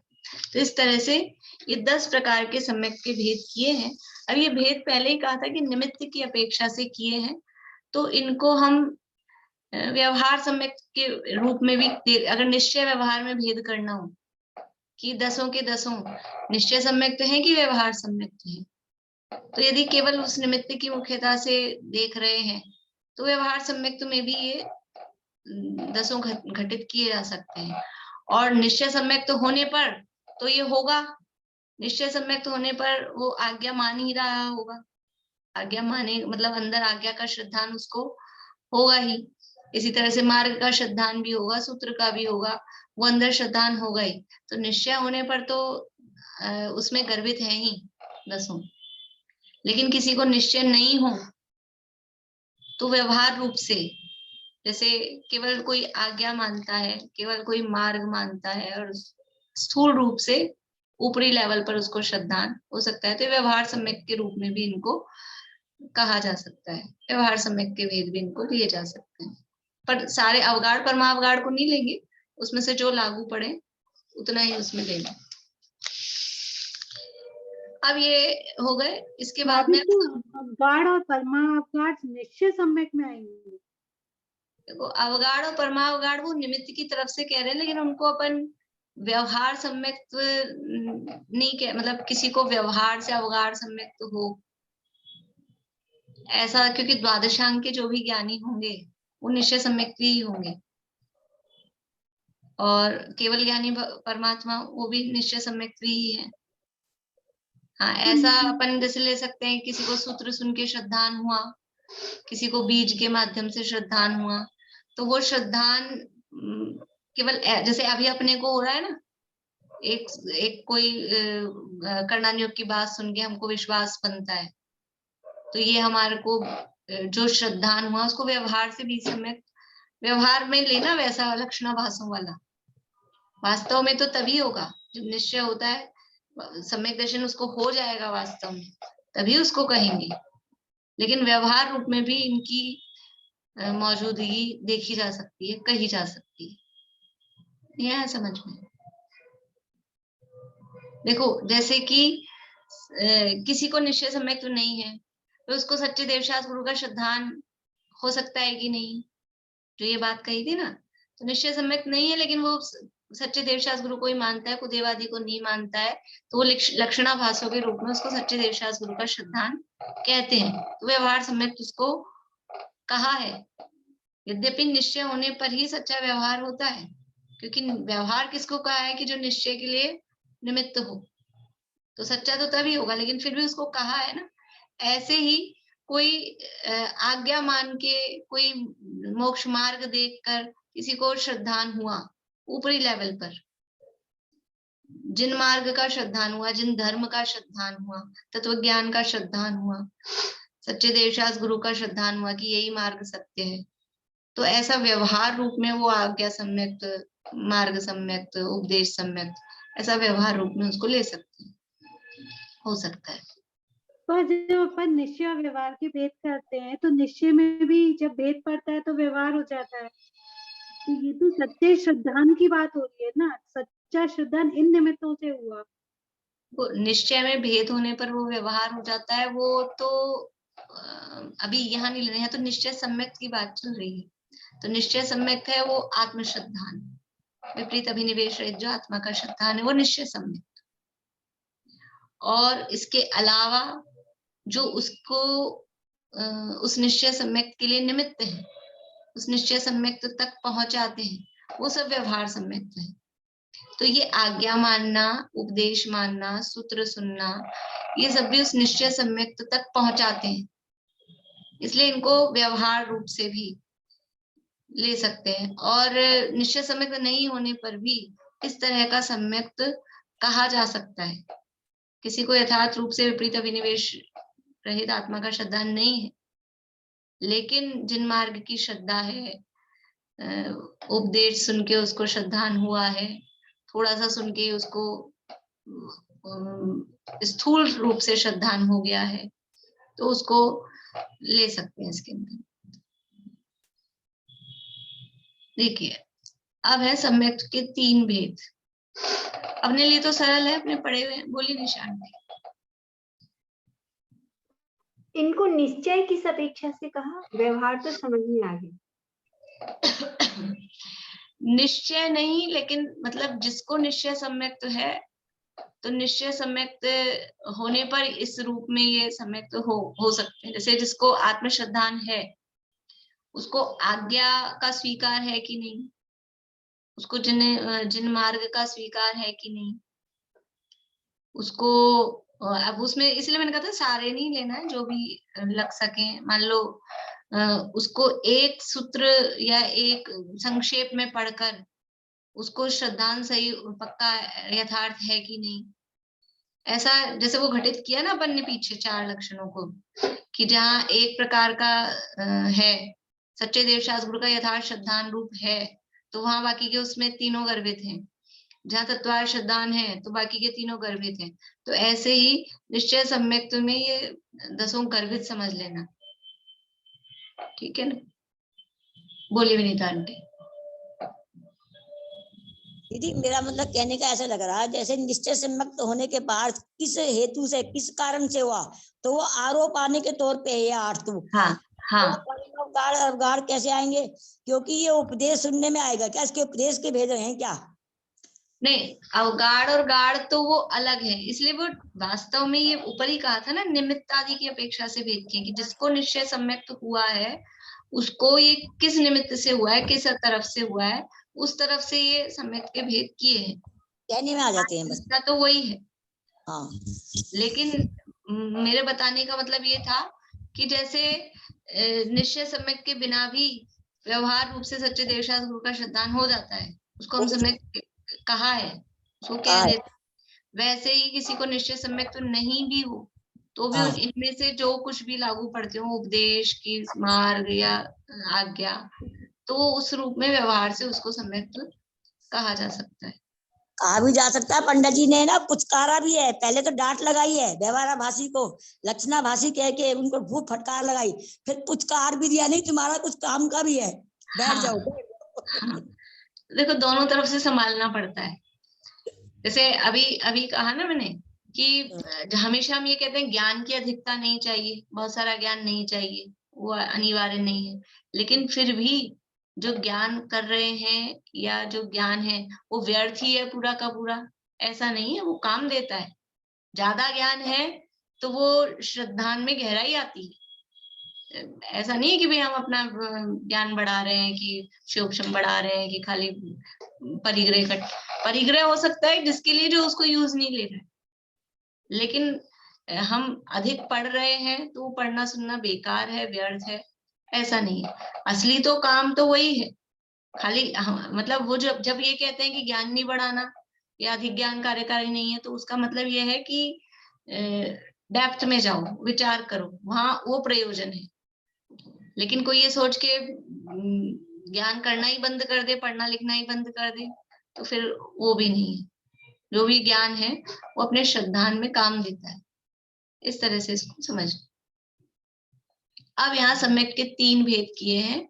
तो इस तरह से ये 10 प्रकार के सम्यक के भेद किए हैं। अब ये भेद पहले ही कहा था कि निमित्त की अपेक्षा से किए हैं, तो इनको हम व्यवहार सम्यक के रूप में भी, अगर निश्चय व्यवहार में भेद करना हो कि 10 के 10 निश्चय सम्यक तो है कि व्यवहार सम्यक तो है, तो यदि केवल उस निमित्त की मुख्यता से देख रहे हैं, तो व्यवहार सम्यक में भी ये 10 घटित किए जा सकते हैं। और निश्चय सम्यक तो होने पर तो ये होगा, निश्चय सम्यक तो होने पर वो आज्ञा मान ही रहा होगा, आज्ञा माने मतलब अंदर आज्ञा का श्रद्धान उसको होगा ही। इसी तरह से मार्ग का श्रद्धान भी होगा, सूत्र का भी होगा, वो अंदर श्रद्धान होगा ही। तो निश्चय होने पर तो उसमें गर्भित है ही 10। लेकिन किसी को निश्चय नहीं हो तो व्यवहार रूप से, जैसे केवल कोई आज्ञा मानता है, केवल कोई मार्ग मानता है, और स्थूल रूप से ऊपरी लेवल पर उसको श्रद्धान हो सकता है, तो व्यवहार सम्यक के रूप में भी इनको कहा जा सकता है, व्यवहार सम्यक के भेद भी इनको लिए जा सकते हैं। पर सारे अवगाढ़ परमावगाढ़ को नहीं लेंगे, उसमें से जो लागू पड़े उतना ही उसमें लेंगे। अब ये हो गए, इसके बाद में अवगाढ़ और परमावगाढ़ निश्चय सम्यक में आएंगे। देखो, अवगाढ़ और परमावगाढ़ वो निमित्त की तरफ से कह रहे हैं, लेकिन उनको अपन व्यवहार सम्यक नहीं कह, मतलब किसी को व्यवहार से अवगाढ़ सम्यक हो ऐसा, क्योंकि द्वादशांग के जो भी ज्ञानी होंगे वो निश्चय सम्यक ही होंगे, और केवल ज्ञानी परमात्मा वो भी निश्चय सम्यक ही है। हाँ, ऐसा अपन जैसे ले सकते हैं, किसी को सूत्र सुन के श्रद्धान हुआ, किसी को बीज के माध्यम से श्रद्धान हुआ, तो वो श्रद्धान केवल जैसे अभी अपने को हो रहा है ना, एक कोई कर्णानुयोग की बात सुन के हमको विश्वास बनता है, तो ये हमारे को जो श्रद्धान हुआ उसको व्यवहार से भी सम्यक व्यवहार में लेना, वैसा लक्षणाभासों वाला। वास्तव में तो तभी होगा जब निश्चय होता है, सम्यक दर्शन उसको हो जाएगा वास्तव में, तभी उसको कहेंगे। लेकिन व्यवहार रूप में भी इनकी मौजूदगी देखी जा सकती है, कही जा सकती है। यह है समझ में। देखो, जैसे कि किसी को निश्चय सम्यक तो नहीं है, तो उसको सच्चे देवशास्त्र गुरु का श्रद्धान हो सकता है कि नहीं, जो ये बात कही थी ना, तो निश्चय सम्यक नहीं है, लेकिन वो सच्चे देवशास्त्र गुरु को ही मानता है, कुदेवादी को नहीं मानता है, तो वो लक्षणाभासों के रूप में उसको सच्चे देवशास्त्र गुरु का श्रद्धान कहते हैं। तो व्यवहार सम्यक उसको कहा है, यद्यपि निश्चय होने पर ही सच्चा व्यवहार होता है, क्योंकि व्यवहार किसको कहा है कि जो निश्चय के लिए निमित्त हो तो सच्चा तो तभी होगा, लेकिन फिर भी उसको कहा है ना। ऐसे ही कोई आज्ञा मान के, कोई मोक्ष मार्ग देखकर किसी को श्रद्धान हुआ ऊपरी लेवल पर, जिन मार्ग का श्रद्धान हुआ, जिन धर्म का श्रद्धान हुआ, तत्व ज्ञान का श्रद्धान हुआ, सच्चे देवशास्त्र गुरु का श्रद्धान हुआ कि यही मार्ग सत्य है, तो ऐसा व्यवहार रूप में वो आज्ञा सम्यक, मार्ग सम्यक, उपदेश सम्यक, ऐसा व्यवहार रूप में उसको ले सकते हैं, हो सकता है। पर जब अपन निश्चय और व्यवहार के भेद करते हैं तो निश्चय में भी जब भेद पड़ता है तो व्यवहार हो जाता है। तो ये तो सच्चे श्रद्धान की बात हो रही है ना, सच्चा श्रद्धान इन निमित्तों से हुआ। वो निश्चय में भेद होने पर वो व्यवहार हो जाता है, वो तो अभी यहाँ नहीं लेना है, तो निश्चय सम्यक की बात चल रही है। तो निश्चय सम्यक है वो आत्मश्रद्धान, विपरीत अभिनिवेश रहित जो आत्मा का श्रद्धान है वो निश्चय सम्यक। और इसके अलावा जो उसको उस निश्चय सम्यक के लिए निमित्त है, उस निश्चय सम्यक तक पहुंचाते हैं, वो सब व्यवहार सम्यक है। तो ये आज्ञा मानना, उपदेश मानना, सूत्र सुनना, ये सब भी उस निश्चय सम्यक तक पहुंचाते हैं, इसलिए इनको व्यवहार रूप से भी ले सकते हैं। और निश्चय सम्यक नहीं होने पर भी इस तरह का सम्यक कहा जा सकता है। किसी को यथार्थ रूप से विपरीत अभिनिवेश रहित आत्मा का श्रद्धान नहीं है, लेकिन जिन मार्ग की श्रद्धा है, उपदेश सुन के उसको श्रद्धान हुआ है, थोड़ा सा सुन के उसको स्थूल रूप से श्रद्धान हो गया है, तो उसको ले सकते हैं इसके अंदर। देखिए अब है सम्यक के 3 भेद। अपने लिए तो सरल है, अपने पढ़े हुए हैं। बोलिए निशान। इनको निश्चय किस अपेक्षा से कहा? व्यवहार तो समझ में आ गया। निश्चय नहीं, लेकिन मतलब जिसको निश्चय सम्यक है, तो निश्चय सम्यक होने पर इस रूप में ये सम्यक हो सकते हैं। जैसे जिसको आत्मश्रद्धान है, उसको आज्ञा का स्वीकार है कि नहीं, उसको जिन मार्ग का स्वीकार है कि नहीं, उसको अब उसमें इसलिए मैंने कहा था सारे नहीं लेना है, जो भी लग सके। मान लो उसको एक सूत्र या एक संक्षेप में पढ़कर उसको श्रद्धान सही पक्का यथार्थ है कि नहीं, ऐसा जैसे वो घटित किया ना अपन ने पीछे 4 लक्षणों को, कि जहाँ एक प्रकार का है सच्चे देवशास्त्र गुरु का यथार्थ श्रद्धान रूप है, तो वहां बाकी के उसमें तीनों गर्भित हैं। जहाँ तत्वार श्रद्धान है तो बाकी के तीनों गर्भित हैं। तो ऐसे ही निश्चय सम्यक में ये 10 गर्भित समझ लेना, ठीक है ना। बोलिए विनीता आंटी। दीदी मेरा मतलब कहने का ऐसा लग रहा है जैसे निश्चय सम्यक होने के बाद किस हेतु से, किस कारण से हुआ, तो वो आरोप आने के तौर पे है ये 8 तो। हाँ अवगाढ़ कैसे आएंगे? क्योंकि ये उपदेश सुनने में आएगा क्या? इसके उपदेश के भेद हैं क्या? नहीं, अवगाढ़ और गाढ़ तो वो अलग है, इसलिए वो वास्तव में ये ऊपर ही कहा था ना, निमित्त आदि की अपेक्षा से भेद किए कि जिसको निश्चय सम्यक हुआ है उसको ये किस निमित्त से हुआ है, किस तरफ से हुआ है, उस तरफ से ये सम्यक के भेद किए हैं, कहने में आ जाते हैं बस। तो वही है। हाँ, लेकिन मेरे बताने का मतलब ये था कि जैसे निश्चय सम्यक के बिना भी व्यवहार रूप से सच्चे देवशास्त्र गुरु का श्रद्धान हो जाता है, उसको हम सम्यक कहा है, उसको कह देते। वैसे ही किसी को निश्चय सम्यक तो नहीं भी हो तो भी इनमें से जो कुछ भी लागू पड़ते हो, उपदेश की मार्ग या आज्ञा, तो उस रूप में व्यवहार से उसको सम्यक कहा जा सकता है। कहा भी जा सकता है। पंडित जी ने ना पुचकारा भी है, पहले तो डांट लगाई है व्यवहारा भाषी को, लक्षणा भाषी कह के उनको खूब फटकार लगाई, फिर पुचकार भी दिया, नहीं तुम्हारा कुछ काम का भी है, बैठ जाओ। हाँ। देखो दोनों तरफ से संभालना पड़ता है। जैसे अभी कहा ना मैंने कि हमेशा हम ये कहते हैं ज्ञान की अधिकता नहीं चाहिए, बहुत सारा ज्ञान नहीं चाहिए, वो अनिवार्य नहीं है, लेकिन फिर भी जो ज्ञान कर रहे हैं या जो ज्ञान है वो व्यर्थ ही है पूरा का पूरा, ऐसा नहीं है, वो काम देता है। ज्यादा ज्ञान है तो वो श्रद्धान में गहराई आती है, ऐसा नहीं है कि भाई हम अपना ज्ञान बढ़ा रहे हैं, कि शिवोपशम बढ़ा रहे हैं, कि खाली परिग्रह हो सकता है जिसके लिए जो उसको यूज नहीं ले रहा है, लेकिन हम अधिक पढ़ रहे हैं तो पढ़ना सुनना बेकार है, व्यर्थ है, ऐसा नहीं है। असली तो काम तो वही है, खाली मतलब वो जब ये कहते हैं कि ज्ञान नहीं बढ़ाना या अधिक ज्ञान कार्यकारी नहीं है, तो उसका मतलब ये है कि डेप्थ में जाओ, विचार करो, वहां वो प्रयोजन है। लेकिन कोई ये सोच के ज्ञान करना ही बंद कर दे, पढ़ना लिखना ही बंद कर दे, तो फिर वो भी नहीं है। जो भी ज्ञान है वो अपने श्रद्धान में काम देता है। इस तरह से इसको समझ। अब यहाँ सम्यक के 3 भेद किए हैं,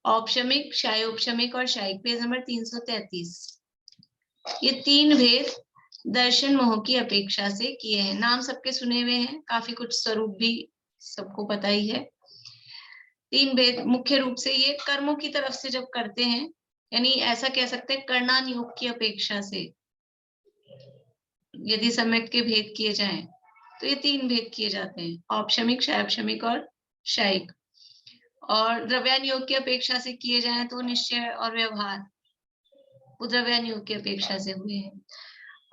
औपशमिक, शायोपशमिक और शायिक। Page number 333। ये 3 भेद दर्शन मोह की अपेक्षा से किए हैं। नाम सबके सुने हुए हैं, काफी कुछ स्वरूप भी सबको पता ही है। 3 भेद मुख्य रूप से ये कर्मों की तरफ से जब करते हैं, यानी ऐसा कह सकते हैं कर्णान योग की अपेक्षा से यदि सम्यक के भेद किए जाएं तो ये 3 भेद किए जाते हैं, औपशमिक, शायोपशमिक और शायिक। और द्रव्यान योग की अपेक्षा से किए जाएं तो निश्चय और व्यवहार, वो द्रव्यान योग की अपेक्षा से हुए हैं।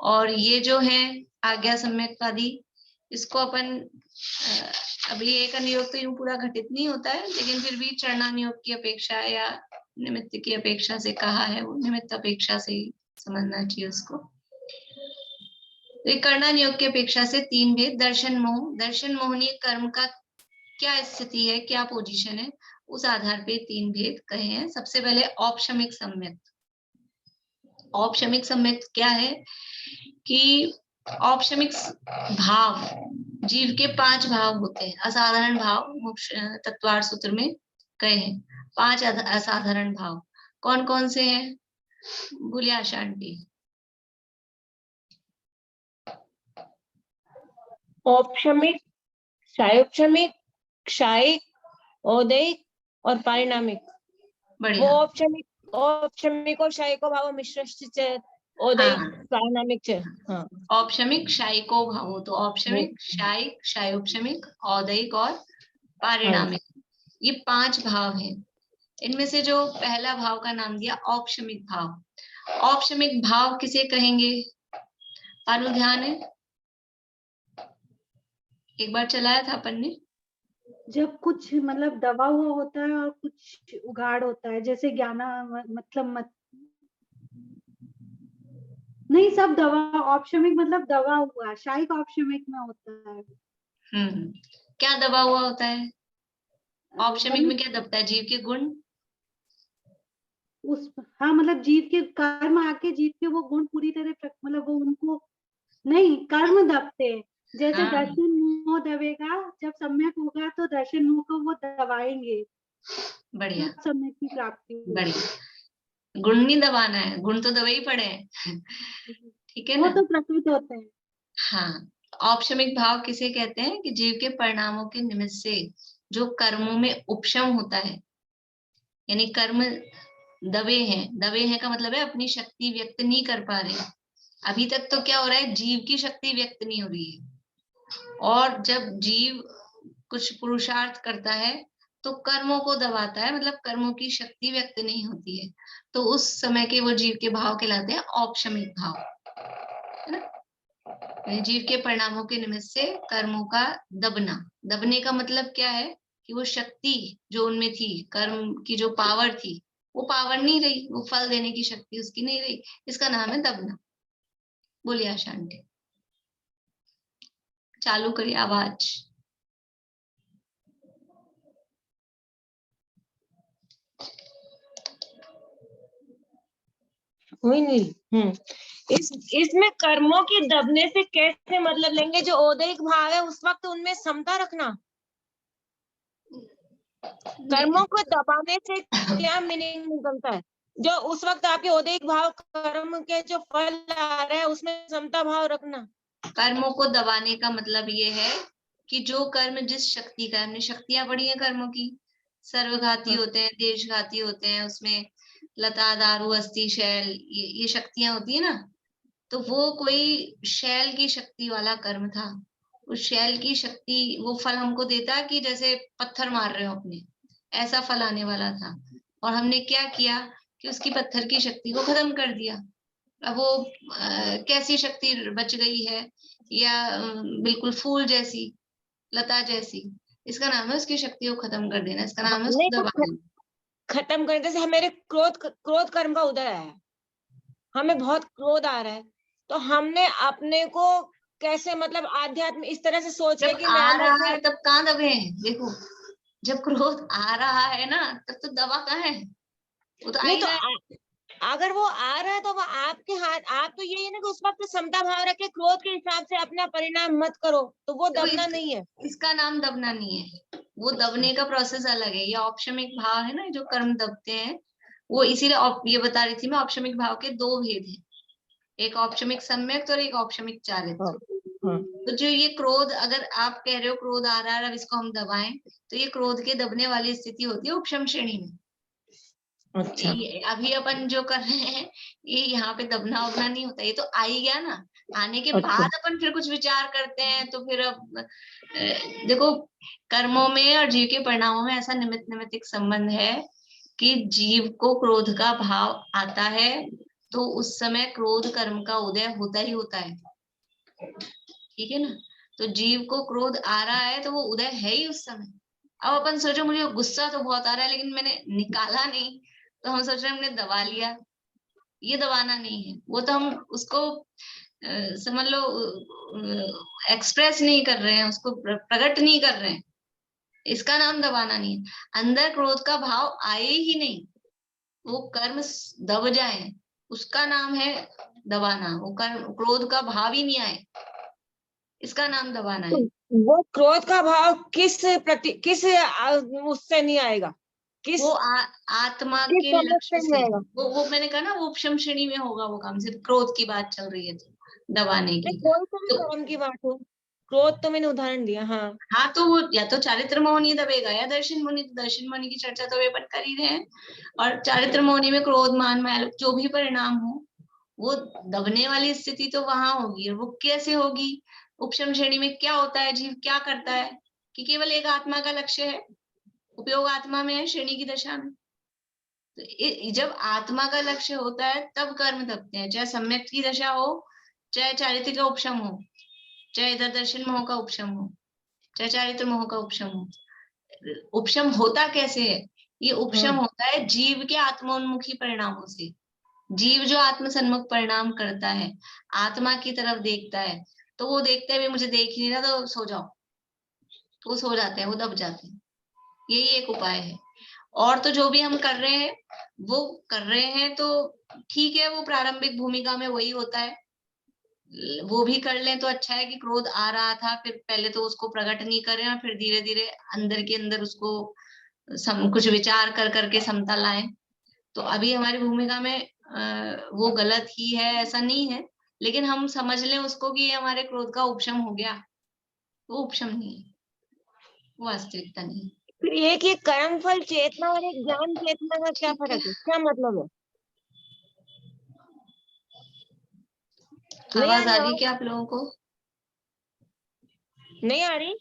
और ये जो है आज्ञा सम्यक आदि, इसको अपन अभी एक अनुयोग तो यूं पूरा घटित नहीं होता है, लेकिन फिर भी चरणानुयोग की अपेक्षा या निमित्त की अपेक्षा से कहा है, वो निमित्त अपेक्षा से ही समझना चाहिए उसको। कर्णानुयोग की अपेक्षा से 3 भेद। दर्शन मोह, दर्शन मोहनीय कर्म का क्या स्थिति है, क्या पोजीशन है, उस आधार पे 3 भेद कहे हैं। सबसे पहले औपशमिक सम्यक। औपशमिक सम्यक क्या है कि औपशमिक भाव, जीव के 5 भाव होते हैं। असाधारण भाव मोक्ष तत्वार्थ सूत्र में कहे हैं 5 असाधारण भाव। कौन कौन से हैं? बोलिए आशा आंटी। औपशमिक, शायोपशमिक, शायिक, औदैहिक और पारिणामिक। वो औपशमिक और शायिको भाव मिश्रित औदैहिक पारिणामिक है। हाँ, औपशमिक शायिको भाव, तो औपशमिक, शायिक, शायोपशमिक, औदैहिक और पारिणामिक, ये 5 भाव हैं। इनमें से जो पहला भाव का नाम दिया औपशमिक भाव। औपशमिक भाव किसे कहेंगे? पारुल ध्यान है? एक बार चलाया था अपन ने। जब कुछ मतलब दबा हुआ होता है और कुछ उगाड़ होता है, जैसे ज्ञाना मतलब नहीं, सब दवा। औपशमिक मतलब दबा हुआ, शायिक औपशमिक में होता है। क्या दबा हुआ होता है? औपशमिक में क्या दबता है? जीव के गुण। हाँ, मतलब जीव के कर्म आके जीव के वो गुण पूरी तरह मतलब वो उनको नहीं, कर्म दबते हैं। जैसे दर्शन मोह दबेगा, जब सम्यक होगा तो दर्शन मोह को वो दबाएंगे। बढ़िया, सम्यक की प्राप्ति। बढ़िया। गुण नहीं दबाना है, गुण तो दबे ही पड़े हैं। ठीक है ना? वो तो प्रकृत होते हैं। हाँ, औपशमिक भाव किसे कहते हैं कि जीव के परिणामों के निमित्त से जो कर्मों में उपशम होता है, यानी कर्म दबे हैं का मतलब है अपनी शक्ति व्यक्त नहीं कर पा रहे। अभी तक तो क्या हो रहा है, जीव की शक्ति व्यक्त नहीं हो रही है, और जब जीव कुछ पुरुषार्थ करता है तो कर्मों को दबाता है, मतलब कर्मों की शक्ति व्यक्त नहीं होती है, तो उस समय के वो जीव के भाव कहलाते हैं औपशमिक भाव, है ना? जीव के परिणामों के निमित्त से कर्मों का दबना। दबने का मतलब क्या है कि वो शक्ति जो उनमें थी, कर्म की जो पावर थी, वो पावर नहीं रही, वो फल देने की शक्ति उसकी नहीं रही, इसका नाम है दबना। बोलिए आशा आंटी। चालू करिए आवाज। हुई नहीं। इसमें कर्मों के दबने से कैसे मतलब लेंगे? जो औदैहिक भाव है उस वक्त उनमें समता रखना। कर्मों को दबाने से क्या मीनिंग निकलता है? जो उस वक्त आपके औदैहिक भाव कर्म के जो फल आ रहे हैं उसमें समता भाव रखना। कर्मों को दबाने का मतलब ये है कि जो कर्म जिस शक्ति का, हमने शक्तियां पढ़ी है कर्मों की, सर्वघाती होते हैं, देशघाती होते हैं, उसमें लता, दारू, अस्थि, शैल, ये शक्तियां होती है ना, तो वो कोई शैल की शक्ति वाला कर्म था, उस शैल की शक्ति वो फल हमको देता कि जैसे पत्थर मार रहे हो अपने, ऐसा फल आने वाला था। और हमने क्या किया कि उसकी पत्थर की शक्ति को खत्म कर दिया। अब वो कैसी शक्ति बच गई है, या बिल्कुल फूल जैसी, लता जैसी, इसका नाम है उसकी शक्ति को खत्म कर देना, इसका नाम है नहीं उसको तो दबा देना। खत्म करने से हमारे क्रोध कर्म का उदय है, हमें बहुत क्रोध आ रहा है, तो हमने अपने को कैसे मतलब आध्यात्म इस तरह से सोच के जब कि आ मैं रहा है तब कहाँ दबे हैं? देखो, जब क्रोध आ रहा है ना, तब तो दबा कहाँ है, वो तो आ नहीं ही तो रहा है। अगर वो आ रहा है तो वो आपके हाथ, आप तो यही है ना कि उस वक्त समता भाव रखे, क्रोध के हिसाब से अपना परिणाम मत करो, तो वो देखो दबना नहीं है। इसका नाम दबना नहीं है, वो दबने का प्रोसेस अलग है। ये औपशमिक भाव है ना, जो कर्म दबते हैं, वो इसीलिए ये बता रही थी मैं, औपशमिक भाव के दो भेद हैं, एक औपशमिक सम्यक्त और एक औपशमिक चारित्र। तो जो ये क्रोध, अगर आप कह रहे हो क्रोध आ रहा है अब इसको हम दबाएं, तो ये क्रोध के दबने वाली स्थिति होती है उपशम श्रेणी में। अच्छा, अभी अपन जो कर रहे हैं ये यहाँ पे दबना उबना नहीं होता, ये तो आ ही गया ना। आने के बाद अपन फिर कुछ विचार करते हैं, तो फिर अब देखो, कर्मों में और जीव के परिणामों में ऐसा निमित्त निमित्तिक संबंध है कि जीव को क्रोध का भाव आता है तो उस समय क्रोध कर्म का उदय होता ही होता है, ठीक है ना। तो जीव को क्रोध आ रहा है तो वो उदय है ही उस समय। अब अपन सोचो मुझे गुस्सा तो बहुत आ रहा है लेकिन मैंने निकाला नहीं, तो हम सोच रहे हैं हमने दबा लिया, ये दबाना नहीं है, वो तो हम उसको समझ लो एक्सप्रेस नहीं कर रहे हैं, उसको प्रकट नहीं कर रहे हैं, इसका नाम दबाना नहीं है। अंदर क्रोध का भाव आए ही नहीं, वो कर्म दब जाए, उसका नाम है दबाना। वो कर्म क्रोध का भाव ही नहीं आए, इसका नाम दबाना है। वो क्रोध का भाव किस उससे नहीं आएगा, किस वो आत्मा किस के समझ लक्ष्य से नहीं से, आएगा? वो मैंने कहा ना, वो उपशम श्रेणी में होगा वो काम, सिर्फ क्रोध की बात चल रही है तो दबाने की। कोई तो भी तो कर्म की बात हो, क्रोध तो मैंने उदाहरण दिया। हाँ हाँ, तो वो या तो चारित्र मोहनी दबेगा या दर्शन मोहनी। दर्शन मोहनी की चर्चा तो वे अपन कर ही रहे हैं, और चारित्र मोहनी में क्रोध मान माया जो भी परिणाम हो, वो दबने वाली स्थिति तो वहां होगी। और वो कैसे होगी? उपशम श्रेणी में क्या होता है, जीव क्या करता है कि केवल एक आत्मा का लक्ष्य है, उपयोग आत्मा में है श्रेणी की दशा में। तो जब आत्मा का लक्ष्य होता है तब कर्म दबते हैं, चाहे सम्यक की दशा हो, चाहे चारित्र का उपशम हो, चाहे इधर दर्शन मोह का उपशम हो, चाहे चारित्र मोह का उपशम हो। उपशम होता कैसे है? ये उपशम होता है जीव के आत्मोन्मुखी परिणामों से। जीव जो आत्म सन्मुख परिणाम करता है, आत्मा की तरफ देखता है, तो वो देखते हुए मुझे देख ही नहीं रहा तो सो जाओ, तो वो सो जाते हैं, वो दब जाते हैं। यही एक उपाय है। और तो जो भी हम कर रहे हैं वो कर रहे हैं तो ठीक है, वो प्रारंभिक भूमिका में वही होता है, वो भी कर लें तो अच्छा है कि क्रोध आ रहा था, फिर पहले तो उसको प्रकट नहीं करें और फिर धीरे धीरे अंदर के अंदर उसको कुछ विचार कर करके समता लाएं। तो अभी हमारी भूमिका में वो गलत ही है ऐसा नहीं है, लेकिन हम समझ लें उसको कि ये हमारे क्रोध का उपशम हो गया, वो उपशम नहीं है, वो वास्तविकता नहीं है। फिर एक ये कर्म फल चेतना और एक ज्ञान चेतना का क्या फर्क है, क्या मतलब है? आवाज आ रही क्या आप लोगों को? नहीं आ रही?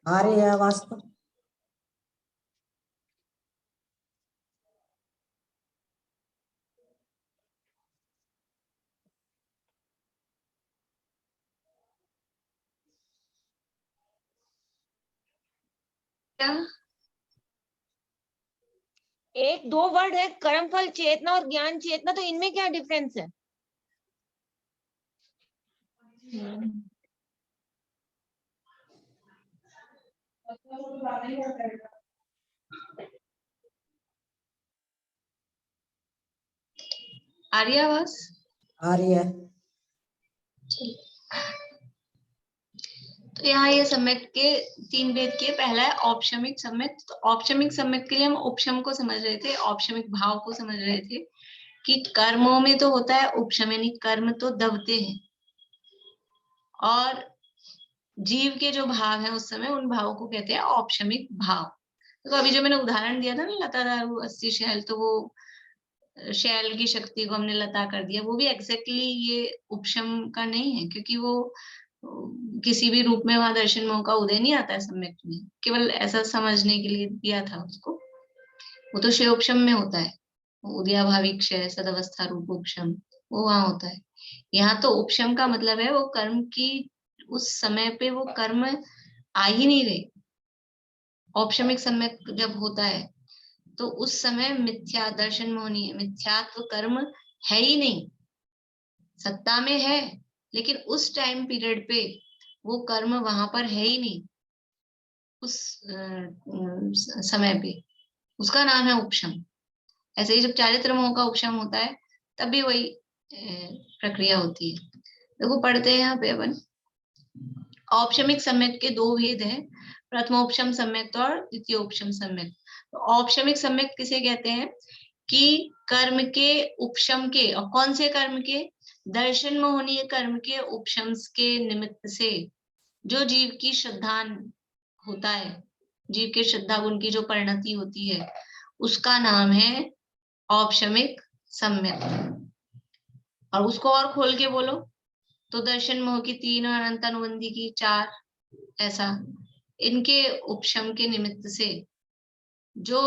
आ रही है आवाज तो। क्या? एक दो वर्ड है, कर्म फल चेतना और ज्ञान चेतना, तो इनमें क्या डिफरेंस है? आ रही है आवाज? आ रही है। तो यहाँ ये सम्यक के तीन भेद के, पहला है औपशमिक सम्यक। तो औपशमिक सम्यक के लिए हम उपशम को समझ रहे थे, औपशमिक भाव को समझ रहे थे कि कर्मों में तो होता है उपशम, यानी कर्म तो दबते हैं, और जीव के जो भाव है उस समय उन भावों को कहते हैं औपशमिक भाव। तो अभी जो मैंने उदाहरण दिया था ना, लता दारू 80 शहल, तो वो शैल की शक्ति को हमने लता कर दिया, वो भी एग्जैक्टली ये उपशम का नहीं है, क्योंकि वो किसी भी रूप में वहां दर्शन मोह का उदय नहीं आता है सम्यक में, केवल ऐसा समझने के लिए दिया था उसको। वो तो क्षयोपशम में होता है, उदयाभावी क्षय सदवस्था रूप उपशम वो वहां होता है। यहाँ तो उपशम का मतलब है वो कर्म की उस समय पे वो कर्म आ ही नहीं रहे। औपशमिक समय जब होता है तो उस समय मिथ्या दर्शन मोहनी है, मिथ्यात्व कर्म है ही नहीं, सत्ता में है लेकिन उस टाइम पीरियड पे वो कर्म वहां पर है ही नहीं, उस समय पे, उसका नाम है उपशम। ऐसे ही जब चारित्र मोह का उपशम होता है तब भी वही प्रक्रिया होती है। देखो पढ़ते हैं यहाँ पे अपन, औपशमिक सम्यक के दो भेद हैं, प्रथमोपशम सम्यक और द्वितीयोपशम सम्यक। तो औपशमिक सम्यक किसे कहते हैं कि कर्म के उपशम के, और कौन से कर्म के, दर्शन मोहनीय कर्म के उपशम के निमित्त से जो जीव की श्रद्धान होता है, जीव के श्रद्धा गुण की जो परिणति होती है, उसका नाम है औपशमिक सम्यक। और उसको और खोल के बोलो तो दर्शन मोह की 3 और अनंत अनुबंधी की 4, ऐसा इनके उपशम के निमित्त से जो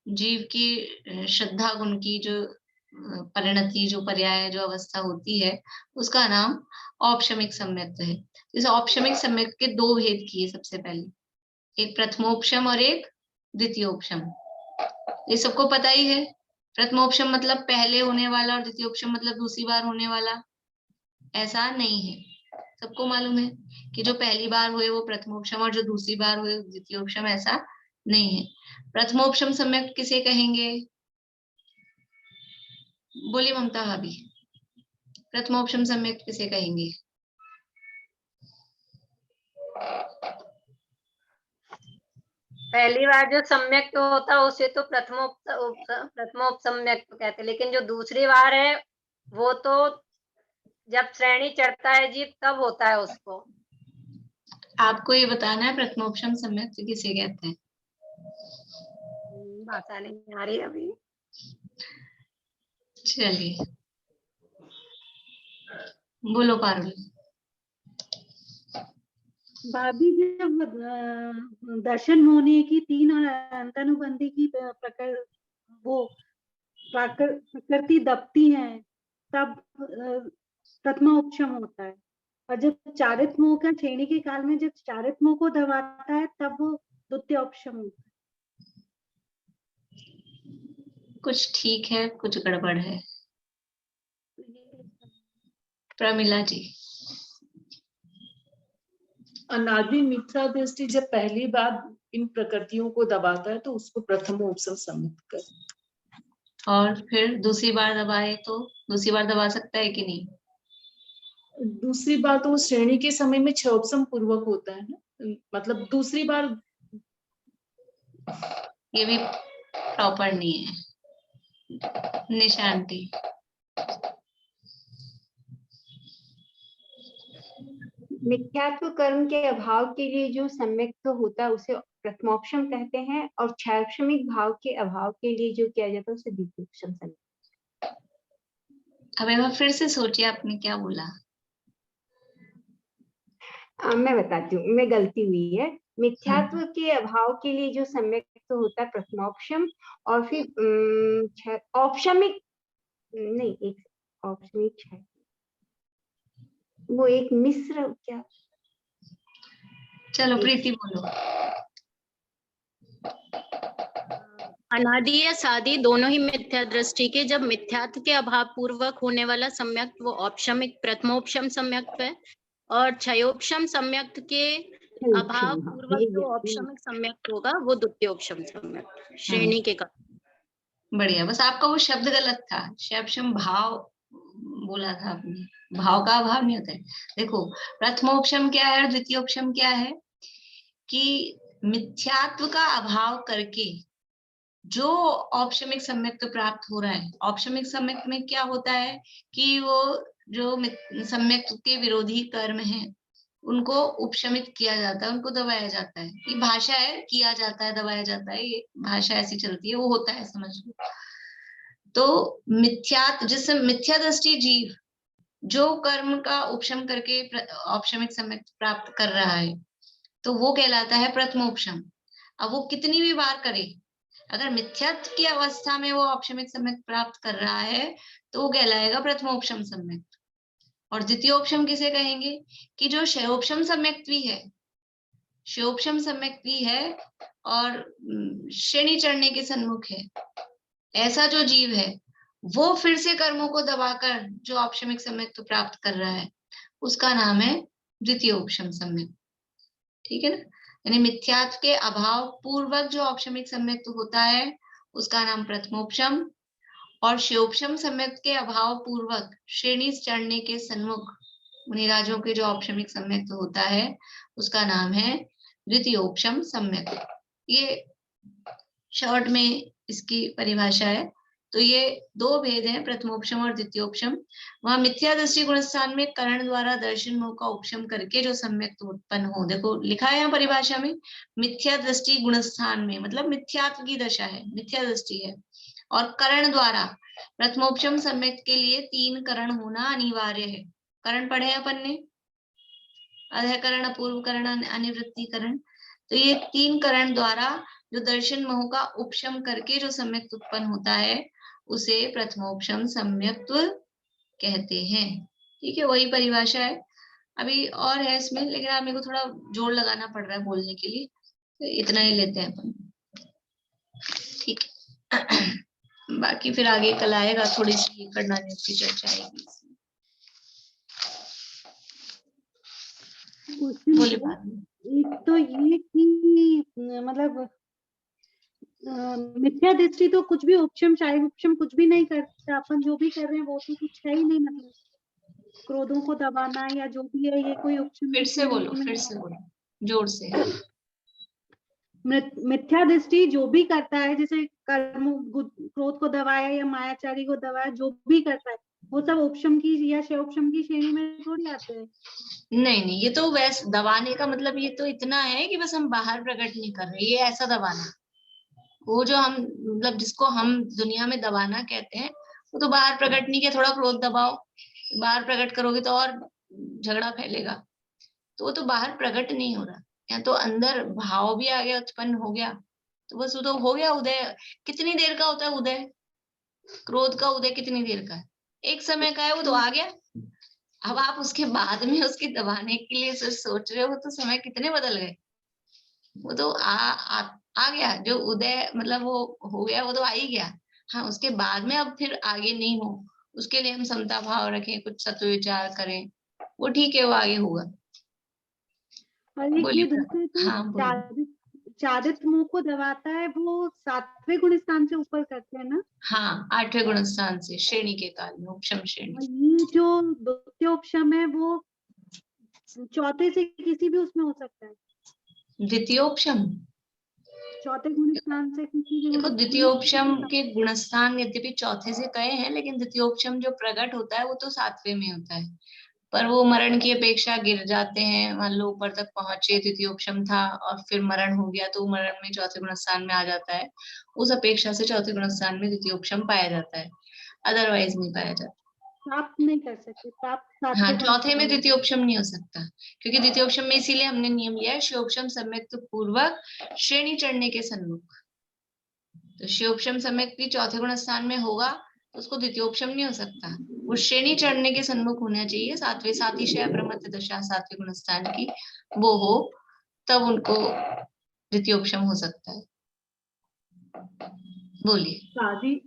जीव की श्रद्धा गुण की जो परिणति, जो पर्याय, जो अवस्था होती है, उसका नाम औपशमिक सम्यक है। इस औपशमिक सम्यक के दो भेद किए सबसे पहले, एक प्रथमोपशम और एक द्वितीयोपशम। ये सबको पता ही है, प्रथमोपशम मतलब पहले होने वाला और द्वितीयोपशम मतलब दूसरी बार होने वाला, ऐसा नहीं है। सबको मालूम है कि जो पहली बार हुए वो प्रथमोपशम और जो दूसरी बार हुए द्वितीयोपशम, ऐसा नहीं है। प्रथमोपशम सम्यक किसे कहेंगे, बोलिए ममता भाभी, प्रथमोपशम सम्यक किसे कहेंगे? पहली बार जो सम्यक तो होता है उसे तो प्रथमोपसम्यक तो कहते हैं, लेकिन जो दूसरी बार है वो तो जब श्रेणी चढ़ता है जीव तब होता है उसको। आपको ये बताना है प्रथमोपशम सम्यक किसे कहते हैं। भाषा नहीं आ रही अभी। चलिए बोलो पारुल। भाभी जब दर्शन मोहनी की 3 और अंतानुबंधी की प्रकृति दबती है तब प्रथमोपशम होता है, और जब चारित मोह का श्रेणी के काल में जब चारित मोह को दबाता है तब वो द्वितीयोपशम होता है। कुछ ठीक है कुछ गड़बड़ है। प्रमिला जी। अनादि मिथ्या दृष्टि जब पहली बार इन प्रकृतियों को दबाता है तो उसको प्रथमोपशम सम्यक कर। और फिर दूसरी बार दबाए तो दूसरी बार दबा सकता है कि नहीं? दूसरी बार तो श्रेणी के समय में क्षयोपशम पूर्वक होता है ना, मतलब दूसरी बार ये भी प्रॉपर नहीं है। निशांति। मिथ्यात्व कर्म के अभाव के लिए जो सम्यक तो होता है उसे प्रथमोपशम कहते हैं, और क्षयक्षमिक भाव के अभाव के लिए जो किया जाता है उसे द्वितीयोपशम सम्यक। अब एक बार फिर से सोचिए आपने क्या बोला। मैं बताती हूँ, मैं गलती हुई है। मिथ्यात्व के अभाव के लिए जो सम्यक तो होता है प्रथमोपशम, और फिर औपशमिक नहीं, एक औपशमिक है वो एक मिश्र क्या। चलो प्रीति बोलो। अनादि या सादि दोनों ही मिथ्या दृष्टि के जब मिथ्यात्व के अभाव पूर्वक होने वाला सम्यक वो औपशमिक प्रथमोपशम सम्यक है, और क्षयोपशम सम्यक के अभाव पूर्वक जो औपशमिक सम्यक होगा वो द्वितीयोपशम सम्यक श्रेणी के का। बढ़िया, बस आपका वो शब्द गलत था, क्षयोपशम भाव बोला था आपने, भाव का अभाव नहीं होता है। देखो प्रथमोपशम क्या है और द्वितीयोपशम क्या है कि मिथ्यात्व का अभाव करके जो औपशमिक सम्यक तो प्राप्त हो रहा है। औपशमिक सम्यक में क्या होता है कि वो जो सम्यक के विरोधी कर्म हैं उनको उपशमित किया जाता है, उनको दबाया जाता है। ये भाषा है, किया जाता है, दबाया जाता है, ये भाषा ऐसी चलती है, वो होता है, समझ लो। तो जिससे मिथ्या दृष्टि जीव जो कर्म का उपशम करके औपशमिक सम्यक प्राप्त कर रहा है, तो वो कहलाता है प्रथमोपशम। अब वो कितनी भी बार करे, अगर मिथ्यात्व की अवस्था में वो औपशमिक सम्यक प्राप्त कर रहा है तो वो कहलाएगा प्रथमोपशम सम्यक। और द्वितीयोपशम किसे कहेंगे? कि जो क्षयोपशम सम्यक्त्वी है, क्षयोपशम सम्यक्त्वी है और श्रेणी चढ़ने के सन्मुख है, ऐसा जो जीव है वो फिर से कर्मों को दबाकर जो औपशमिक सम्यक्त्व प्राप्त कर रहा है, उसका नाम है द्वितीयोपशम सम्यक। ठीक है ना? यानी मिथ्यात्व के अभाव पूर्वक जो औपशमिक सम्यक्त्व होता है उसका नाम प्रथमोपशम, और क्षयोपशम सम्यक्त्व के अभाव पूर्वक श्रेणी चढ़ने के सन्मुख मुनिराजों के जो औपशमिक सम्यक्त्व होता है उसका नाम है द्वितीयोपशम सम्यक। ये शॉर्ट में इसकी परिभाषा है। तो ये दो भेद हैं, प्रथमोपशम और द्वितीयोपशम। वहां मिथ्या दृष्टि गुण स्थान में करण द्वारा दर्शन मोह का उपशम करके जो सम्यक उत्पन्न हो, देखो लिखा है यहाँ परिभाषा में, मिथ्या दृष्टि गुण स्थान में, मतलब मिथ्यात्व की दशा है, मिथ्या दृष्टि है, और करण द्वारा प्रथमोपशम सम्यक के लिए 3 करण होना अनिवार्य है। करण पढ़े अपन ने, अधःकरण, अपूर्व करण, अनिवृत्ति करण। तो ये 3 करण द्वारा जो दर्शन मोह का उपशम करके जो सम्यक उत्पन्न होता है उसे प्रथमोपशम सम्यक्त्व कहते हैं। ठीक है, वही परिभाषा है। अभी और है इसमें, लेकिन आप मेरे को थोड़ा जोर लगाना पड़ रहा है बोलने के लिए, तो इतना ही लेते हैं अपन। ठीक है, बाकी फिर आगे कल आएगा, थोड़ी सी करणानियत की चर्चा आएगी। बोले बात में। एक तो ये कि मतलब मिथ्या दृष्टि तो कुछ भी उपशम चाहे उपशम कुछ भी नहीं करता, अपन जो भी कर रहे हैं वो तो कुछ है ही नहीं, मतलब क्रोधों को दबाना या जो भी है ये कोई उपशम। फिर से बोलो जोर से। मिथ्या दृष्टि जो भी करता है, जैसे कर्म क्रोध को दबाया या मायाचारी को दबाया, जो भी करता है वो सब उपशम की या क्षयोपशम की श्रेणी में थोड़ी आते हैं। नहीं, ये तो वैसे दबाने का मतलब ये तो इतना है कि बस हम बाहर प्रकट नहीं कर रहे, ये ऐसा दबाना, वो जो हम मतलब जिसको हम दुनिया में दबाना कहते हैं वो तो बाहर प्रकट नहीं किया। थोड़ा क्रोध दबाओ, बाहर प्रकट करोगे तो और झगड़ा फैलेगा, तो वो तो बाहर प्रकट नहीं हो रहा, या तो अंदर भाव भी आ गया, उत्पन्न हो गया, तो बस वो तो हो गया उदय। कितनी देर का होता है उदय? क्रोध का उदय कितनी देर का है? एक समय का है, वो तो आ गया। अब आप उसके बाद में उसके दबाने के लिए सोच रहे हो, तो समय कितने बदल गए, वो तो आ गया। जो उदय मतलब वो हो गया, वो तो आ ही गया। हाँ, उसके बाद में अब फिर आगे नहीं हो, उसके लिए हम समता भाव रखें, कुछ सत्व विचार करें, वो ठीक है, वो आगे होगा। और ये दूसरे तो चारित मुंह को दबाता है, वो 7वें गुण स्थान से ऊपर करते हैं ना? हाँ, 8वें गुण स्थान से श्रेणी के काल में, उपशम श्रेणी। ये जो द्वितीय उपशम है वो चौथे से किसी भी उसमें हो सकता है। द्वितीयोपशम चौथे गुण स्थान से किसी भी, देखो द्वितीयोपशम के गुणस्थान यद्यपि चौथे से कहे हैं, लेकिन द्वितीयोपशम जो प्रकट होता है वो तो 7वें में होता है, पर वो मरण की अपेक्षा गिर जाते हैं। मान लो ऊपर तक पहुंचे, द्वितीयोपशम था और फिर मरण हो गया, तो मरण में चौथे गुणस्थान में आ जाता है, उस अपेक्षा से चौथे गुणस्थान में द्वितीयोपशम पाया जाता है, अदरवाइज नहीं पाया जाता। प्राप्त नहीं कर सकते, प्राप्त हाँ, चौथे में द्वितीयोपशम नहीं हो सकता, क्योंकि द्वितीयोपशम में इसीलिए हमने नियम लिया है क्षयोपशम सम्यक्त्व पूर्वक श्रेणी चढ़ने के सन्मुख। तो क्षयोपशम सम्यक्त्व भी चौथे गुण स्थान में होगा तो उसको द्वितीयोपशम नहीं हो सकता, वो श्रेणी चढ़ने के सन्मुख होना चाहिए। 7वें सातिशय प्रमत्त दशा 7वें गुण स्थान की वो हो, तब उनको द्वितीयोपशम हो सकता है। बोलिए।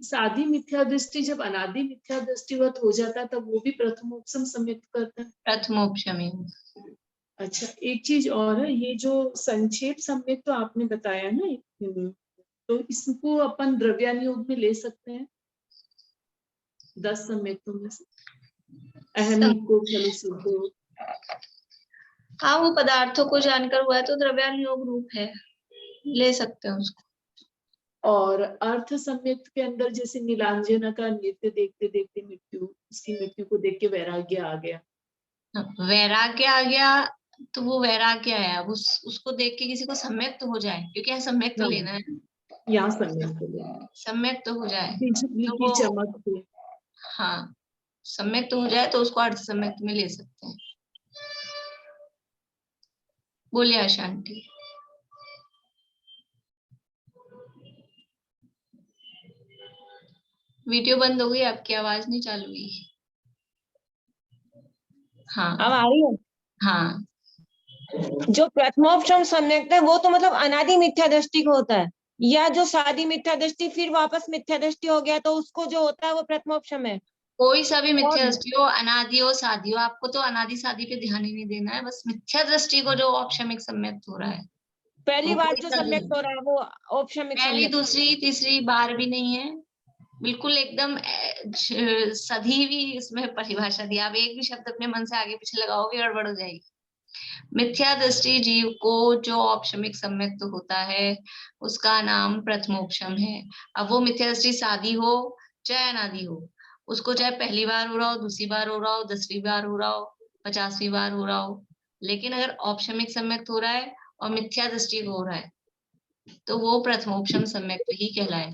साधी मिथ्या दृष्टि जब अनादि मिथ्या दृष्टिवत हो जाता तब वो भी प्रथमोपशम सम्यक्त करता है, प्रथमोपशम ही। अच्छा, एक चीज और है, ये जो संक्षेप सम्यक तो आपने बताया ना, तो इसको अपन द्रव्यानुयोग में ले सकते हैं 10 सम्यक्तों में से, अहम को चलो सिद्धो। हाँ, वो पदार्थों को जानकर हुआ है तो द्रव्यानुयोग रूप है, ले सकते हैं उसको। और अर्थ सम्यक्त के अंदर जैसे नीलांजना का नृत्य देखते देखते मृत्यु, उसकी मृत्यु को देख के वैराग्य आ गया। वैराग्य आ गया तो वो वैराग्य है, अब उसको देख के किसी को सम्यक्त हो जाए, क्योंकि सम्यक्त तो लेना है, यहाँ सम्यक हो जाए, सम्यक तो हो जाए बिजली तो की वो, चमक से। हाँ सम्यक तो हो जाए तो उसको अर्ध सम्यक में ले सकते हैं। बोलिए आशा आंटी। वीडियो बंद हो गई, आपकी आवाज नहीं चालू हुई। हाँ अब आ रही है। हाँ जो प्रथमोपशम सम्यक है वो तो मतलब अनादि मिथ्या दृष्टि को होता है, या जो शादी मिथ्या दृष्टि फिर वापस मिथ्या दृष्टि हो गया तो उसको जो होता है वो प्रथमोपशम है। कोई सा भी मिथ्या और दृष्टि हो, अनादि हो शादी हो, आपको तो अनादि शादी पे ध्यान ही नहीं देना है, बस मिथ्या दृष्टि को जो औपशमिक सम्यक हो रहा है पहली वो बार कोई जो सा भी सम्यक हो। हो रहा है वो औपशमिक पहली सम्यक। दूसरी तीसरी बार भी नहीं है, बिल्कुल एकदम सधी भी इसमें परिभाषा दी। आप एक भी शब्द अपने मन से आगे पीछे लगाओगे गड़बड़ हो जाएगी। मिथ्या दृष्टि जीव को जो औपशमिक सम्यक तो होता है उसका नाम प्रथमोपशम है। अब वो मिथ्या दृष्टि शादी हो चाहे अनादि हो, उसको चाहे पहली बार हो रहा हो, दूसरी बार हो रहा हो, 10वीं बार हो रहा हो, 50वीं बार हो रहा हो, लेकिन अगर औपशमिक सम्यक हो रहा है और मिथ्या दृष्टि को हो रहा है तो वो प्रथमोपशम सम्यक ही कहलाए।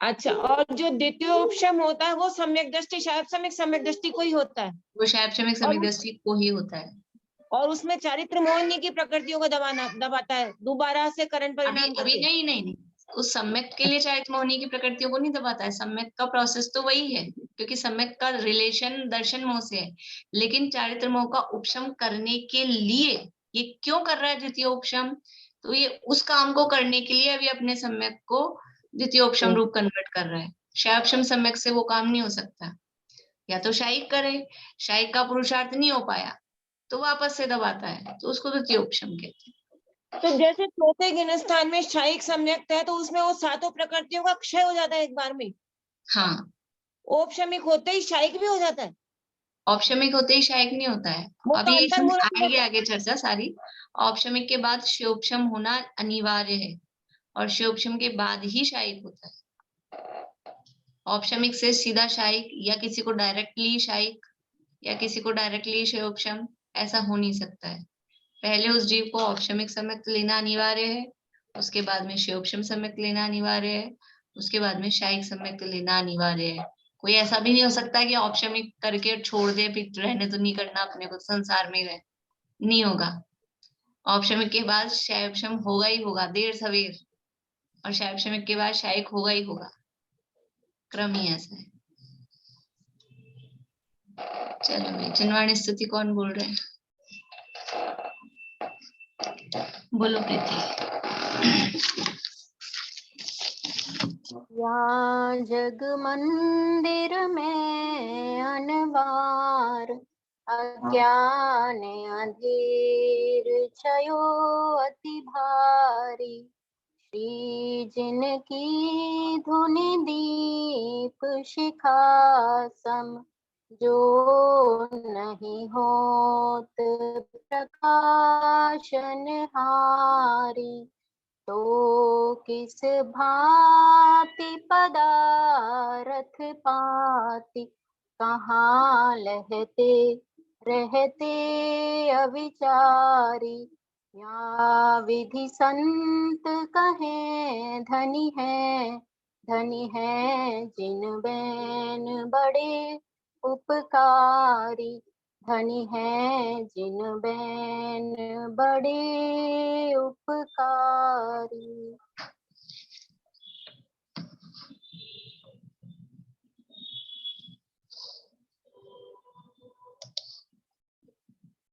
अच्छा, और जो द्वितीय उपशम होता है वो सम्यक दृष्टि सम्यक दृष्टि को ही होता है, वो शैपशमिक सम्यक दृष्टि को ही होता है। और उसमें चारित्र मोहिनी की प्रकृतियों को दबाता है दोबारा से करण परिणाम अभी करके। नहीं नहीं नहीं, उस सम्यक के लिए चारित्र मोहिनी की प्रकृतियों को नहीं दबाता है। सम्यक का प्रोसेस तो वही है, क्योंकि सम्यक का रिलेशन दर्शन मोह से है, लेकिन चारित्र मोह का उपशम करने के लिए ये क्यों कर रहा है द्वितीय उपशम, तो ये उस काम को करने के लिए अभी अपने सम्यक को द्वितीय उपशम रूप कन्वर्ट कर रहा है। शैपशम सम्यक से वो काम नहीं हो सकता, या तो शायिक करे, शायिक का पुरुषार्थ नहीं हो पाया तो वापस से दबाता है, तो उसको द्वितीय उपशम कहते हैं। तो जैसे चौथे गुण स्थान में शायिक सम्यक है तो उसमें वो सातों प्रकृतियों का क्षय हो जाता है एक बार में। हाँ, औपशमिक होते ही शायिक भी हो जाता है। औपशमिक होते ही शायिक नहीं होता है, वो तो अभी इसमें अंतर्मुख आएगी आगे चर्चा सारी। औपशमिक के बाद शिवोपशम होना अनिवार्य है और शिवोपशम के बाद ही शायिक होता है। औपशमिक से सीधा शायिक या किसी को डायरेक्टली शायिक या किसी को डायरेक्टली शिवोपशम ऐसा हो नहीं सकता है। पहले उस जीव को औपशमिक सम्यक लेना अनिवार्य है, उसके बाद में शिवोपशम सम्यक लेना अनिवार्य है, उसके बाद में शायिक सम्यक लेना अनिवार्य है। कोई ऐसा भी नहीं हो सकता कि औपशमिक करके छोड़ दे, फिर रहने तो नहीं करना अपने को, संसार में रहे, नहीं होगा। औपशमिक के बाद शैवशम होगा ही होगा, देर सवेर, और शैवशमिक के बाद शायिक होगा ही होगा, क्रम ही ऐसा है। चलो भाई, चिन्वाणी स्तुति कौन बोल रहे हैं? बोलो प्रीति। या जग मंदिर में अनवार, अज्ञान अंधेर छयो अति भारी, श्री जिनकी धुनि दीप शिखा सम, जो नहीं होत प्रकाशन हारी, तो किस भांति पदारथ पाति, कहाँ लहते रहते अविचारी, या विधि संत कहे धनी है जिन बैन बड़े उपकारी, धनी है जिन बैन बड़े उपकारी।